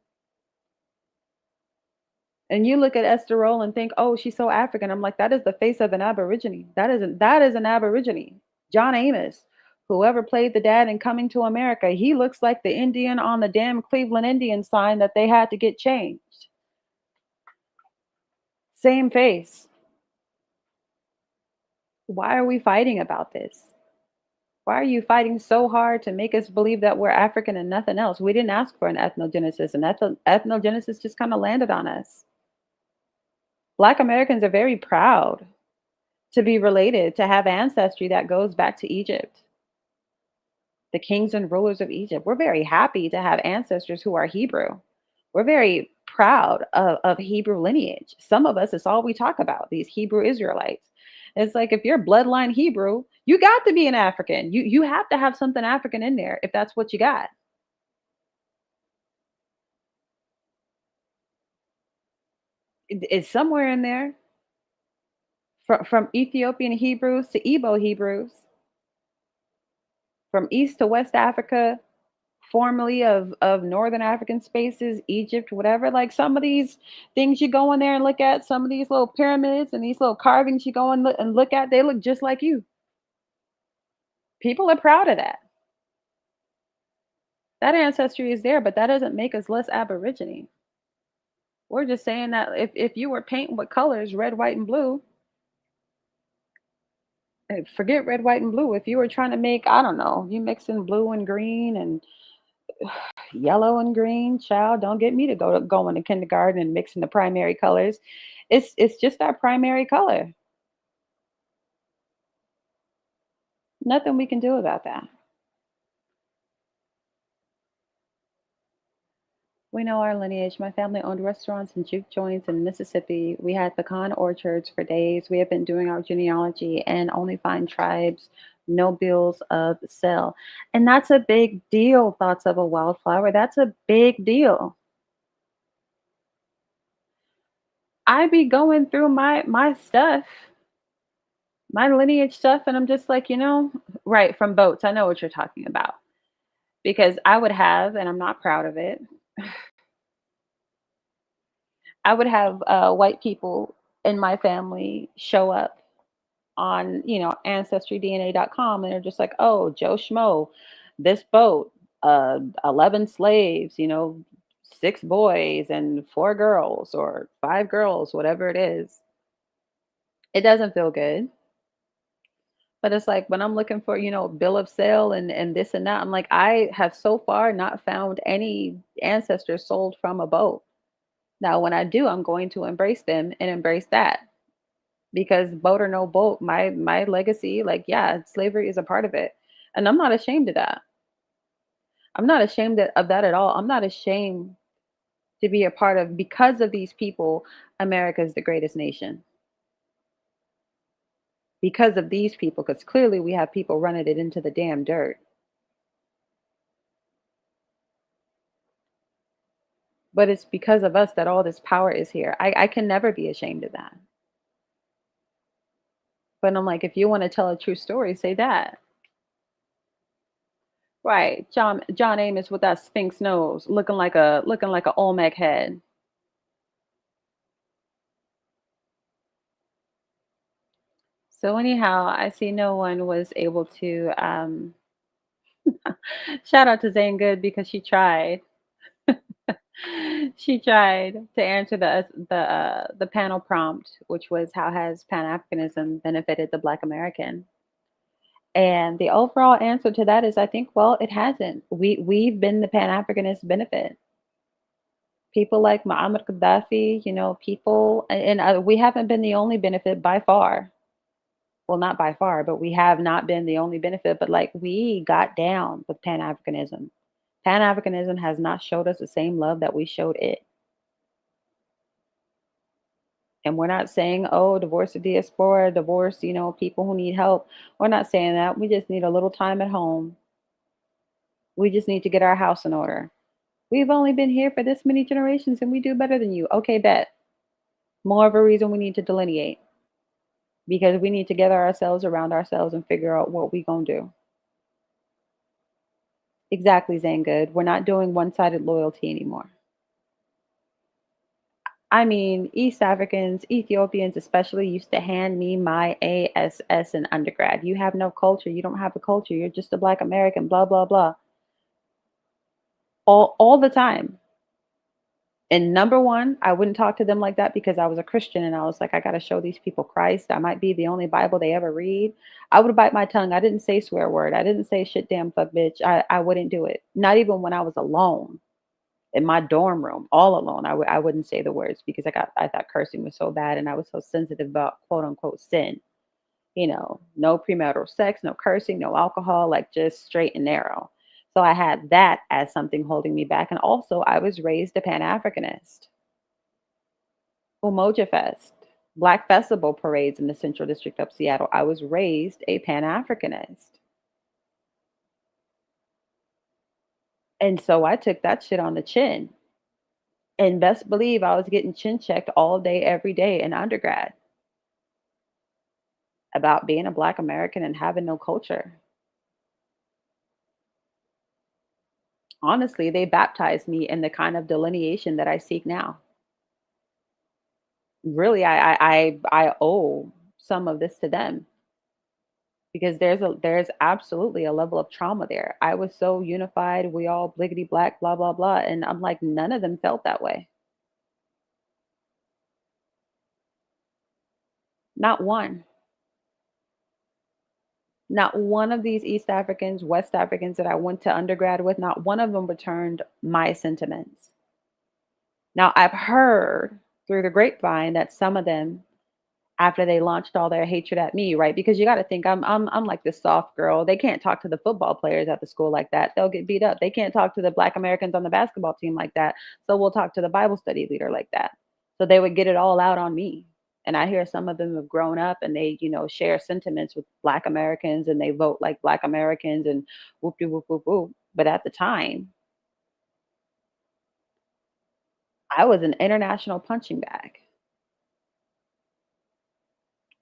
And you look at Esther Roll and think, oh, she's so African. I'm like, that is the face of an Aborigine. That is an Aborigine. John Amos, whoever played the dad in Coming to America, he looks like the Indian on the damn Cleveland Indian sign that they had to get changed. Same face. Why are we fighting about this? Why are you fighting so hard to make us believe that we're African and nothing else? We didn't ask for an ethnogenesis, and ethnogenesis just kind of landed on us. Black Americans are very proud to be related, to have ancestry that goes back to Egypt. The kings and rulers of Egypt. We're very happy to have ancestors who are Hebrew. We're very proud of Hebrew lineage. Some of us, it's all we talk about, these Hebrew Israelites. It's like if you're bloodline Hebrew, you got to be an African. You have to have something African in there if that's what you got. It's somewhere in there. From Ethiopian Hebrews to Igbo Hebrews, from East to West Africa, formerly of Northern African spaces, Egypt, whatever. Like some of these things you go in there and look at, some of these little pyramids and these little carvings you go and look at, they look just like you. People are proud of that. That ancestry is there, but that doesn't make us less Aborigine. We're just saying that if you were painting with colors, red, white, and blue, forget red, white, and blue. If you were trying to make, I don't know, you mixing blue and green and yellow and green, child, don't get me to go into kindergarten and mixing the primary colors. It's just that primary color. Nothing we can do about that. We know our lineage. My family owned restaurants and juke joints in Mississippi. We had pecan orchards for days. We have been doing our genealogy and only find tribes, no bills of sale. And that's a big deal, thoughts of a wildflower. That's a big deal. I be going through my stuff, my lineage stuff, and I'm just like, right, from boats. I know what you're talking about. Because I would have, and I'm not proud of it, I would have white people in my family show up on, ancestrydna.com, and they're just like, oh, Joe Schmo, this boat, 11 slaves, 6 boys and 4 girls or 5 girls, whatever it is. It doesn't feel good. But it's like when I'm looking for, bill of sale and this and that, I'm like, I have so far not found any ancestors sold from a boat. Now, when I do, I'm going to embrace them and embrace that. Because boat or no boat, my legacy, like, yeah, slavery is a part of it. And I'm not ashamed of that. I'm not ashamed of that at all. I'm not ashamed to be a part of, because of these people, America is the greatest nation. Because of these people, because clearly we have people running it into the damn dirt. But it's because of us that all this power is here. I can never be ashamed of that. But I'm like, if you want to tell a true story, say that. Right, John Amos with that Sphinx nose, looking like a Olmec head. So anyhow, I see no one was able to shout out to Zane Good because she tried. She tried to answer the panel prompt, which was how has Pan-Africanism benefited the Black American? And the overall answer to that is, I think, well, it hasn't. We've been the Pan-Africanist benefit. People like Muammar Gaddafi, people, and we haven't been the only benefit by far. Well, not by far, but we have not been the only benefit. But like, we got down with Pan-Africanism. Pan-Africanism has not showed us the same love that we showed it. And we're not saying, oh, divorce the diaspora, divorce, people who need help. We're not saying that. We just need a little time at home. We just need to get our house in order. We've only been here for this many generations and we do better than you. Okay, bet. More of a reason we need to delineate, because we need to gather ourselves around ourselves and figure out what we gonna do. Exactly, Zangood. We're not doing one-sided loyalty anymore. I mean, East Africans, Ethiopians especially, used to hand me my ASS in undergrad. You have no culture. You don't have a culture. You're just a Black American, blah, blah, blah. All the time. And number one, I wouldn't talk to them like that because I was a Christian and I was like, I got to show these people Christ. I might be the only Bible they ever read. I would bite my tongue. I didn't say swear word. I didn't say shit, damn, fuck, bitch. I wouldn't do it. Not even when I was alone in my dorm room, all alone. I wouldn't say the words because I thought cursing was so bad and I was so sensitive about quote unquote sin. No premarital sex, no cursing, no alcohol, like just straight and narrow. So I had that as something holding me back. And also, I was raised a Pan-Africanist. Umoja Fest, Black Festival parades in the Central District of Seattle. I was raised a Pan-Africanist. And so I took that shit on the chin. And best believe I was getting chin checked all day, every day in undergrad about being a Black American and having no culture. Honestly, they baptized me in the kind of delineation that I seek now. Really, I owe some of this to them because there's absolutely a level of trauma there. I was so unified, we all bliggity black, blah blah blah, and I'm like, none of them felt that way. Not one. Not one of these East Africans, West Africans that I went to undergrad with, not one of them returned my sentiments. Now, I've heard through the grapevine that some of them, after they launched all their hatred at me, right? Because you got to think I'm like this soft girl. They can't talk to the football players at the school like that. They'll get beat up. They can't talk to the Black Americans on the basketball team like that. So we'll talk to the Bible study leader like that. So they would get it all out on me. And I hear some of them have grown up and they, share sentiments with Black Americans and they vote like Black Americans and whoop de whoop whoop whoop. But at the time, I was an international punching bag.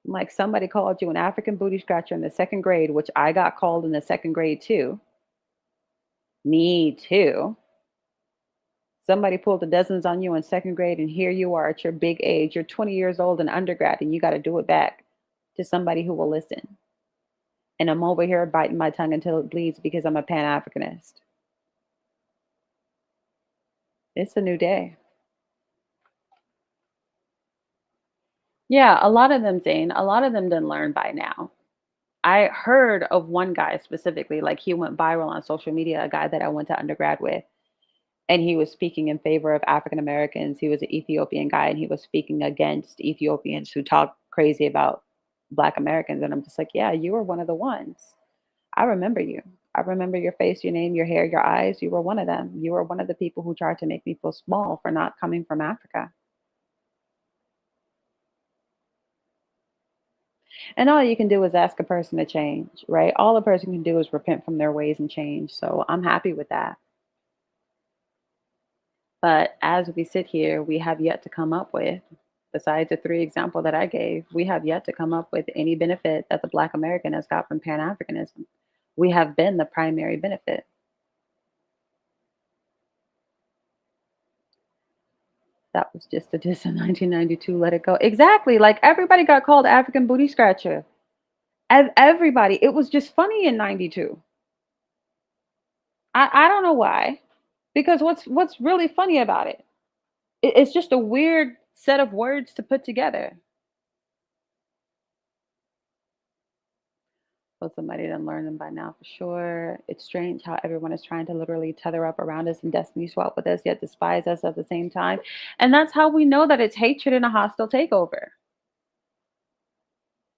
Like somebody called you an African booty scratcher in the second grade, which I got called in the second grade too. Me too. Somebody pulled the dozens on you in second grade, and here you are at your big age. You're 20 years old in undergrad, and you got to do it back to somebody who will listen. And I'm over here biting my tongue until it bleeds because I'm a Pan-Africanist. It's a new day. Yeah, a lot of them, Zane, a lot of them didn't learn by now. I heard of one guy specifically, like he went viral on social media, a guy that I went to undergrad with. And he was speaking in favor of African Americans. He was an Ethiopian guy, and he was speaking against Ethiopians who talk crazy about Black Americans. And I'm just like, yeah, you were one of the ones. I remember you. I remember your face, your name, your hair, your eyes. You were one of them. You were one of the people who tried to make me feel small for not coming from Africa. And all you can do is ask a person to change, right? All a person can do is repent from their ways and change. So I'm happy with that. But as we sit here, we have yet to come up with, besides the 3 examples that I gave, we have yet to come up with any benefit that the Black American has got from Pan-Africanism. We have been the primary benefit. That was just a diss in 1992. Let it go. Exactly. Like everybody got called African booty scratcher. Everybody. It was just funny in 92. I don't know why. Because what's really funny about it? It's just a weird set of words to put together. So somebody didn't learn them by now for sure. It's strange how everyone is trying to literally tether up around us and destiny swap with us, yet despise us at the same time. And that's how we know that it's hatred and a hostile takeover.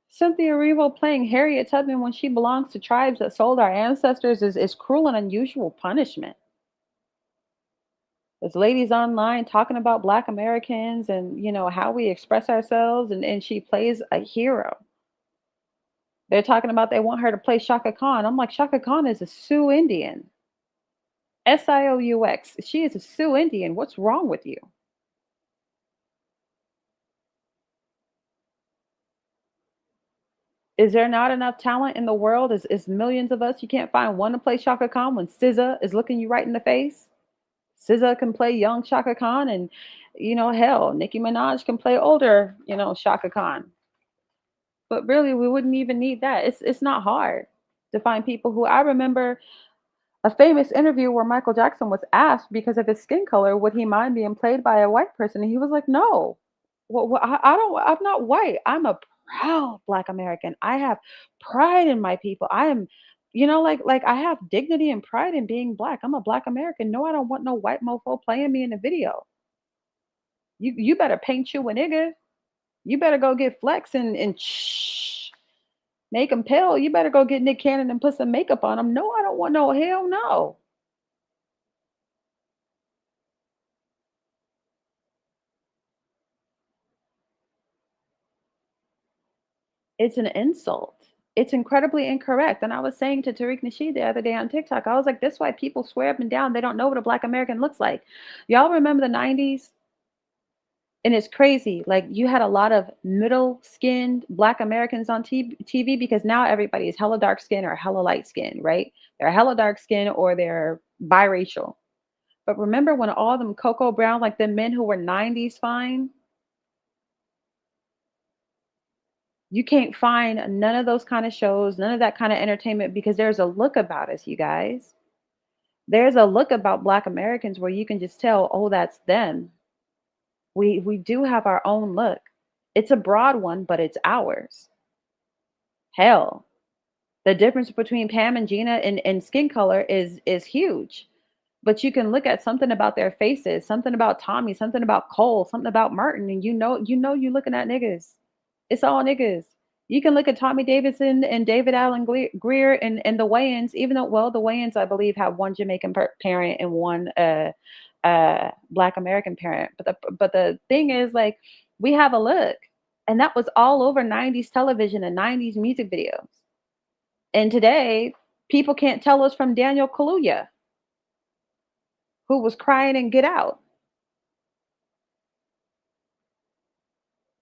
Cynthia Erivo playing Harriet Tubman when she belongs to tribes that sold our ancestors is cruel and unusual punishment. There's ladies online talking about Black Americans and, you know, how we express ourselves, and she plays a hero. They're talking about they want her to play Shaka Khan. I'm like, Shaka Khan is a Sioux Indian. Sioux. She is a Sioux Indian. What's wrong with you? Is there not enough talent in the world? Is millions of us? You can't find one to play Shaka Khan when SZA is looking you right in the face? SZA can play young Shaka Khan, and, you know, hell, Nicki Minaj can play older, you know, Shaka Khan. But really, we wouldn't even need that. It's not hard to find people who. I remember a famous interview where Michael Jackson was asked because of his skin color, would he mind being played by a white person? And he was like, no. Well, I don't. I'm not white. I'm a proud Black American. I have pride in my people. I am, you know, like I have dignity and pride in being Black. I'm a Black American. No, I don't want no white mofo playing me in a video. You better paint you a nigga. You better go get Flex and make him pale. You better go get Nick Cannon and put some makeup on him. No, I don't want no, hell no. It's an insult. It's incredibly incorrect. And I was saying to Tariq Nasheed the other day on TikTok, I was like, this is why people swear up and down they don't know what a Black American looks like. Y'all remember the 90s? And it's crazy. Like, you had a lot of middle skinned Black Americans on TV, because now everybody is hella dark skin or hella light skin, right? They're hella dark skin or they're biracial. But remember when all them Cocoa Brown, like the men who were 90s fine? You can't find none of those kind of shows, none of that kind of entertainment, because there's a look about us, you guys. There's a look about Black Americans where you can just tell, oh, that's them. We do have our own look. It's a broad one, but it's ours. Hell, the difference between Pam and Gina in skin color is huge. But you can look at something about their faces, something about Tommy, something about Cole, something about Martin, and you're looking at niggas. It's all niggas. You can look at Tommy Davidson and David Allen Greer and the Wayans, even though, well, the Wayans, I believe, have one Jamaican parent and one Black American parent. But the thing is, like, we have a look, and that was all over 90s television and 90s music videos. And today, people can't tell us from Daniel Kaluuya, who was crying in Get Out.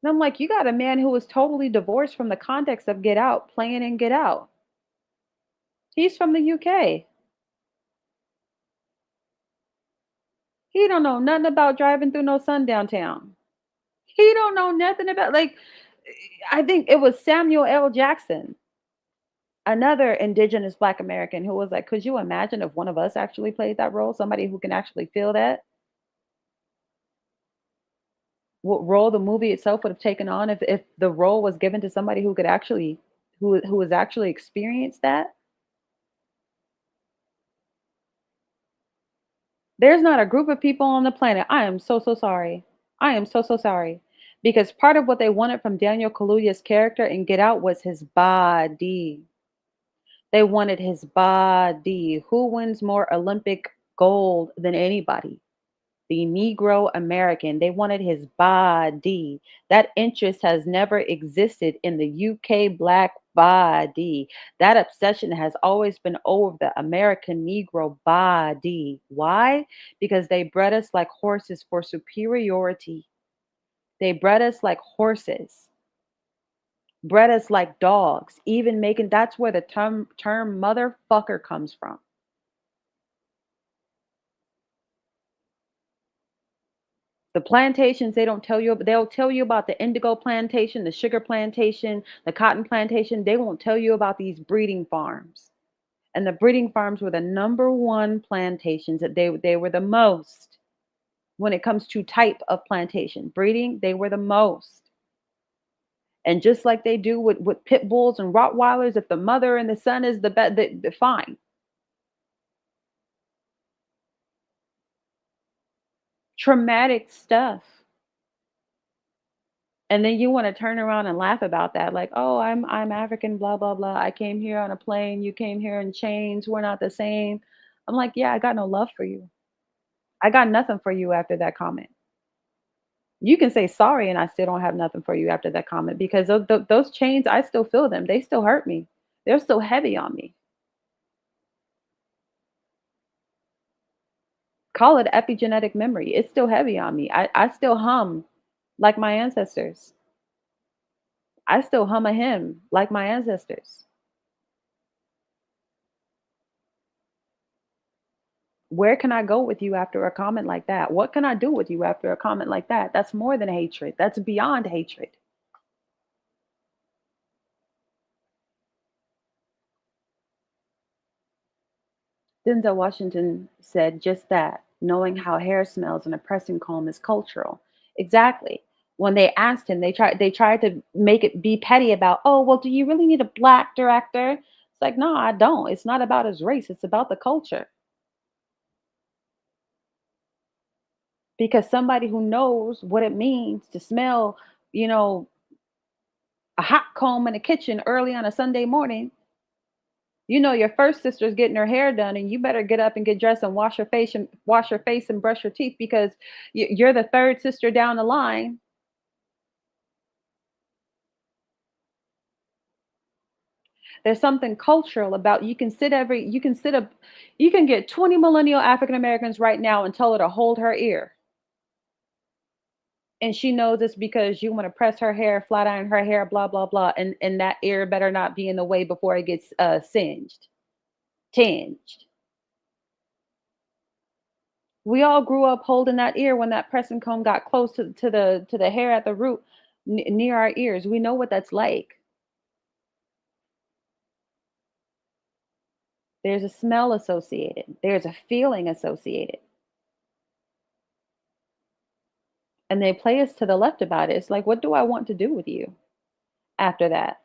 And I'm like, you got a man who was totally divorced from the context of Get Out, playing in Get Out. He's from the UK. He don't know nothing about driving through no sundown town. He don't know nothing about, like, I think it was Samuel L. Jackson, another indigenous Black American, who was like, could you imagine if one of us actually played that role? Somebody who can actually feel that? What role the movie itself would have taken on if the role was given to somebody who could actually, who has actually experienced that? There's not a group of people on the planet. I am so sorry. I am so sorry. Because part of what they wanted from Daniel Kaluuya's character in Get Out was his body. They wanted his body. Who wins more Olympic gold than anybody? The Negro American. They wanted his body. That interest has never existed in the UK Black body. That obsession has always been over the American Negro body. Why? Because they bred us like horses for superiority. They bred us like horses, bred us like dogs, even making, that's where the term motherfucker comes from. The plantations, they don't tell you, they'll tell you about the indigo plantation, the sugar plantation, the cotton plantation. They won't tell you about these breeding farms. And the breeding farms were the number one plantations. That they were the most when it comes to type of plantation. Breeding, they were the most. And just like they do with pit bulls and Rottweilers, if the mother and the son is the best, fine. Traumatic stuff. And then you want to turn around and laugh about that, like, oh, I'm African, blah blah blah. I came here on a plane. You came here in chains. We're not the same. I'm like, yeah, I got no love for you. I got nothing for you after that comment. You can say sorry, and I still don't have nothing for you after that comment, because those chains, I still feel them. They still hurt me. They're still heavy on me. Call it epigenetic memory. It's still heavy on me. I still hum like my ancestors. I still hum a hymn like my ancestors. Where can I go with you after a comment like that? What can I do with you after a comment like that? That's more than hatred. That's beyond hatred. Denzel Washington said just that, knowing how hair smells in a pressing comb is cultural. Exactly. When they asked him, they tried to make it be petty about, oh, well, do you really need a black director? It's like, no, I don't. It's not about his race, it's about the culture. Because somebody who knows what it means to smell, you know, a hot comb in the kitchen early on a Sunday morning, you know your first sister's getting her hair done, and you better get up and get dressed and wash your face and brush your teeth, because you're the third sister down the line. There's something cultural about, you can get 20 millennial African Americans right now and tell her to hold her ear. And she knows it's because you want to press her hair, flat iron her hair, blah, blah, blah. And that ear better not be in the way before it gets tinged. We all grew up holding that ear when that pressing comb got close to the hair at the root near our ears. We know what that's like. There's a smell associated. There's a feeling associated. And they play us to the left about it. It's like, what do I want to do with you after that?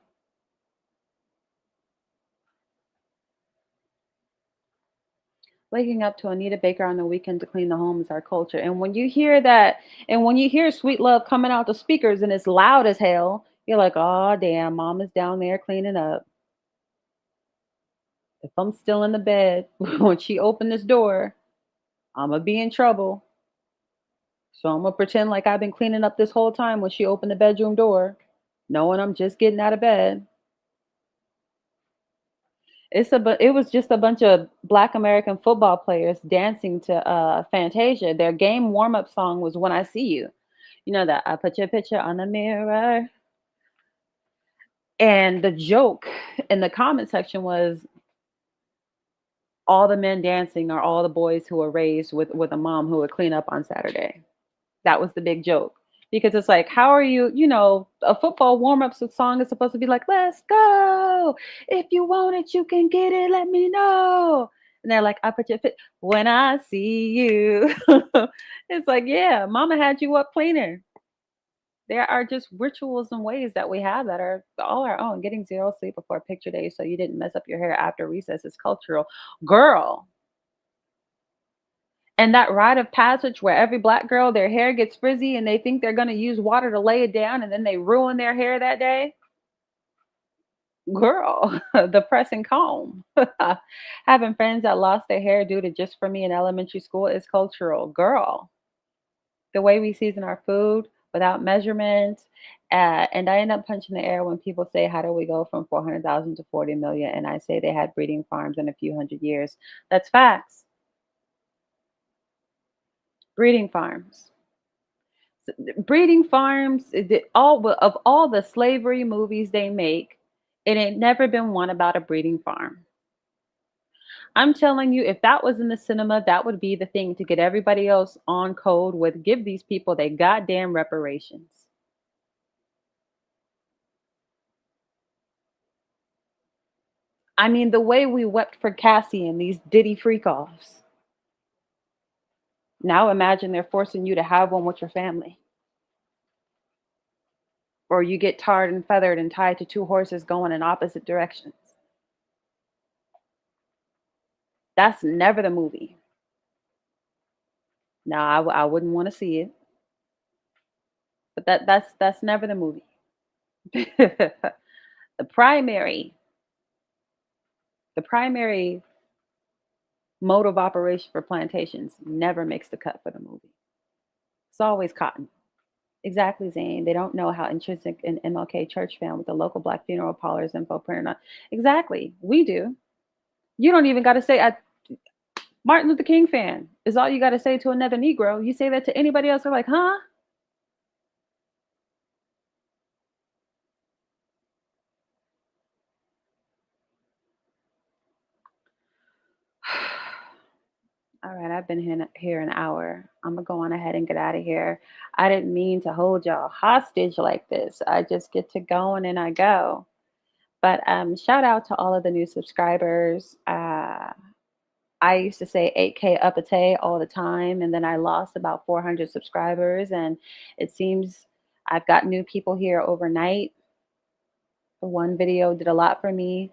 Waking up to Anita Baker on the weekend to clean the home is our culture. And when you hear that, and when you hear Sweet Love coming out the speakers and it's loud as hell, you're like, oh, damn, mama's down there cleaning up. If I'm still in the bed when she opened this door, I'm going to be in trouble. So I'm going to pretend like I've been cleaning up this whole time when she opened the bedroom door, knowing I'm just getting out of bed. It was just a bunch of Black American football players dancing to Fantasia. Their game warm-up song was When I See You. You know that, I put your picture on the mirror. And the joke in the comment section was, all the men dancing are all the boys who were raised with a mom who would clean up on Saturday. That was the big joke. Because it's like, how are you, a football warm-up song is supposed to be like, let's go. If you want it, you can get it. Let me know. And they're like, I put your fit when I see you. It's like, yeah, mama had you up cleaner. There are just rituals and ways that we have that are all our own. Getting zero sleep before picture day so you didn't mess up your hair after recess is cultural. Girl. And that rite of passage where every Black girl, their hair gets frizzy and they think they're going to use water to lay it down and then they ruin their hair that day. Girl, the pressing comb. Having friends that lost their hair due to just for me in elementary school is cultural. Girl, the way we season our food without measurement. And I end up punching the air when people say, how do we go from 400,000 to 40 million? And I say they had breeding farms in a few hundred years. That's facts. Breeding farms. Breeding farms, of all the slavery movies they make, it ain't never been one about a breeding farm. I'm telling you, if that was in the cinema, that would be the thing to get everybody else on code with, give these people their goddamn reparations. I mean, the way we wept for Cassie and these Diddy freak-offs. Now imagine they're forcing you to have one with your family. Or you get tarred and feathered and tied to two horses going in opposite directions. That's never the movie. No, I wouldn't want to see it. But that's never the movie. The primary mode of operation for plantations never makes the cut for the movie. It's always cotton. Exactly, Zane. They don't know how intrinsic an MLK church fan with the local black funeral parlors info printed on. Exactly. We do. You don't even got to say, Martin Luther King fan is all you got to say to another Negro. You say that to anybody else, they're like, huh? All right, I've been here an hour. I'm going to go on ahead and get out of here. I didn't mean to hold y'all hostage like this. I just get to going and I go. But shout out to all of the new subscribers. I used to say 8K upate all the time, and then I lost about 400 subscribers, and it seems I've got new people here overnight. One video did a lot for me,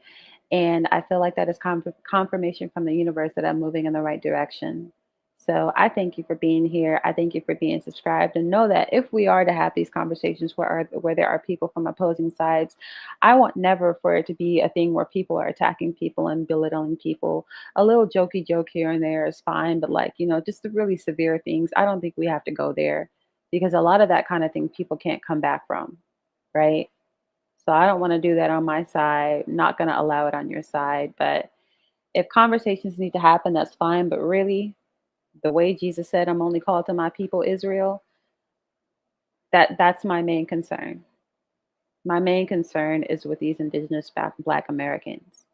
and I feel like that is confirmation from the universe that I'm moving in the right direction. So I thank you for being here. I thank you for being subscribed, and know that if we are to have these conversations where there are people from opposing sides, I want never for it to be a thing where people are attacking people and belittling people. A little jokey joke here and there is fine, but like, just the really severe things, I don't think we have to go there, because a lot of that kind of thing people can't come back from, right? So I don't want to do that on my side. Not going to allow it on your side. But if conversations need to happen, that's fine. But really, the way Jesus said, I'm only called to my people, Israel, that's my main concern. My main concern is with these indigenous Black Americans,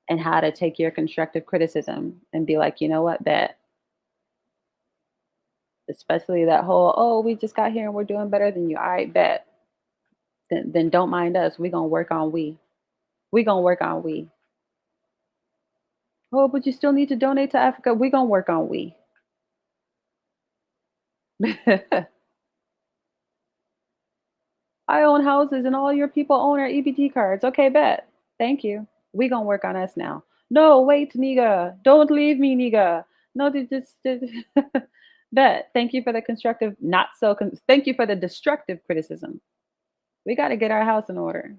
and how to take your constructive criticism and be like, you know what, bet. Especially that whole, oh, we just got here and we're doing better than you. All right, bet. Then don't mind us. We're going to work on we. We're going to work on we. Oh, but you still need to donate to Africa. We're going to work on we. I own houses and all your people own our EBT cards. Okay, bet. Thank you. We're going to work on us now. No, wait, nigga. Don't leave me, nigga. No, just bet. Thank you for the constructive, thank you for the destructive criticism. We got to get our house in order.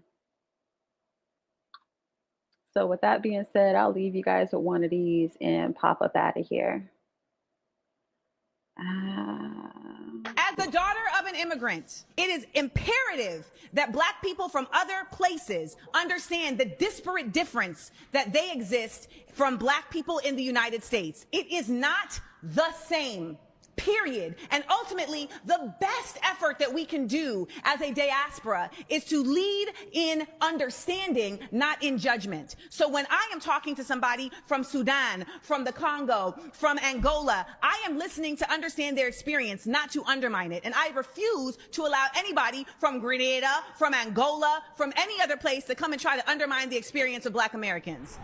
So with that being said, I'll leave you guys with one of these and pop up out of here. As a daughter of an immigrant, it is imperative that Black people from other places understand the disparate difference that they exist from Black people in the United States. It is not the same. Period. And ultimately, the best effort that we can do as a diaspora is to lead in understanding, not in judgment. So when I am talking to somebody from Sudan, from the Congo, from Angola, I am listening to understand their experience, not to undermine it. And I refuse to allow anybody from Grenada, from Angola, from any other place to come and try to undermine the experience of Black Americans.